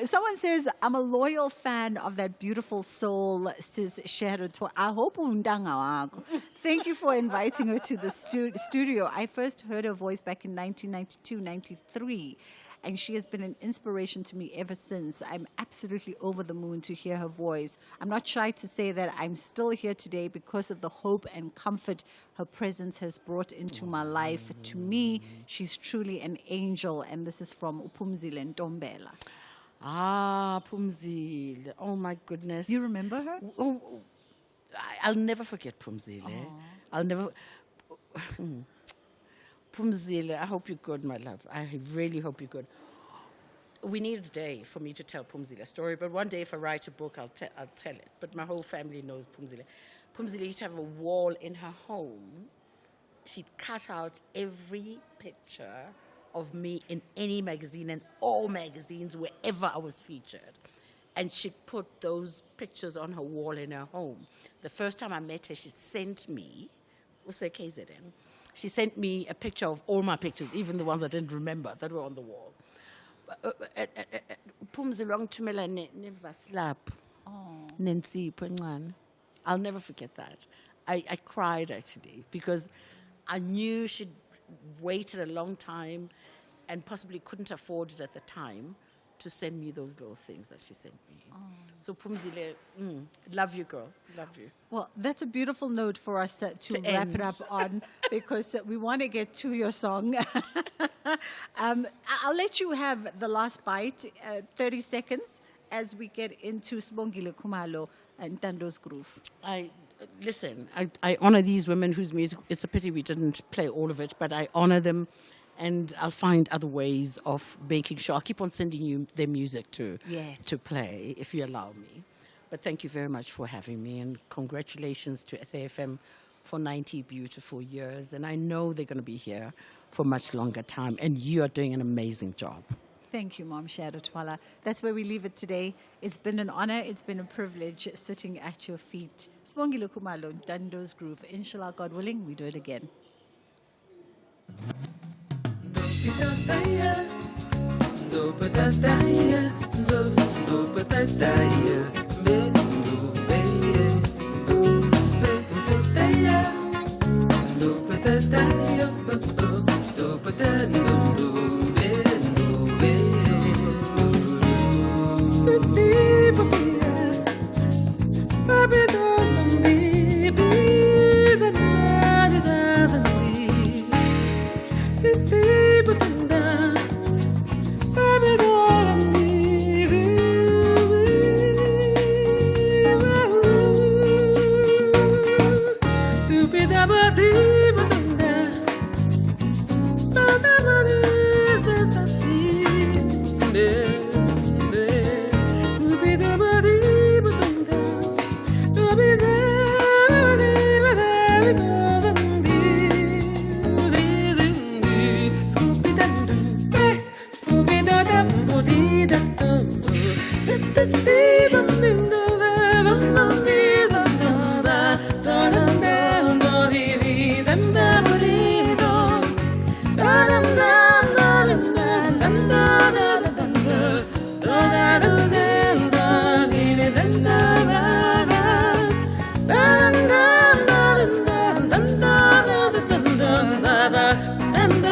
Someone says, I'm a loyal fan of that beautiful soul, says Shado Twala. I hope undanga wako. Thank you for inviting her to the studio. I first heard her voice back in 1992-93. And she has been an inspiration to me ever since. I'm absolutely over the moon to hear her voice. I'm not shy to say that I'm still here today because of the hope and comfort her presence has brought into my life. To me, she's truly an angel. And this is from Upumzile Ntombela. Ah, Pumzile. Oh, my goodness. You remember her? Oh, I'll never forget Pumzile. I'll never... Pumzile, I hope you're good, my love. I really hope you're good. We need a day for me to tell Pumzile's story, but one day if I write a book, I'll tell it. But my whole family knows Pumzile. Pumzile used to have a wall in her home. She'd cut out every picture of me in any magazine and all magazines wherever I was featured. And she'd put those pictures on her wall in her home. The first time I met her, she sent me, what's her KZN? She sent me a picture of all my pictures, even the ones I didn't remember that were on the wall. I'll never forget that. I cried, actually, because I knew she'd waited a long time and possibly couldn't afford it at the time to send me those little things that she sent me. So Pumzile, love you, girl. Love you. Well, that's a beautiful note for us to wrap it up on, because we want to get to your song. I'll let you have the last bite, 30 seconds, as we get into Sibongile Khumalo and Tando's Groove. Listen, I honor these women whose music, it's a pity we didn't play all of it, but I honor them. And I'll find other ways of making sure. I'll keep on sending you their music to play, if you allow me. But thank you very much for having me. And congratulations to SAfm for 90 beautiful years. And I know they're going to be here for much longer time. And you are doing an amazing job. Thank you, Mom Shado Twala. That's where we leave it today. It's been an honor. It's been a privilege sitting at your feet. Sibongile Khumalo, Tando's Groove. Inshallah, God willing, we do it again. And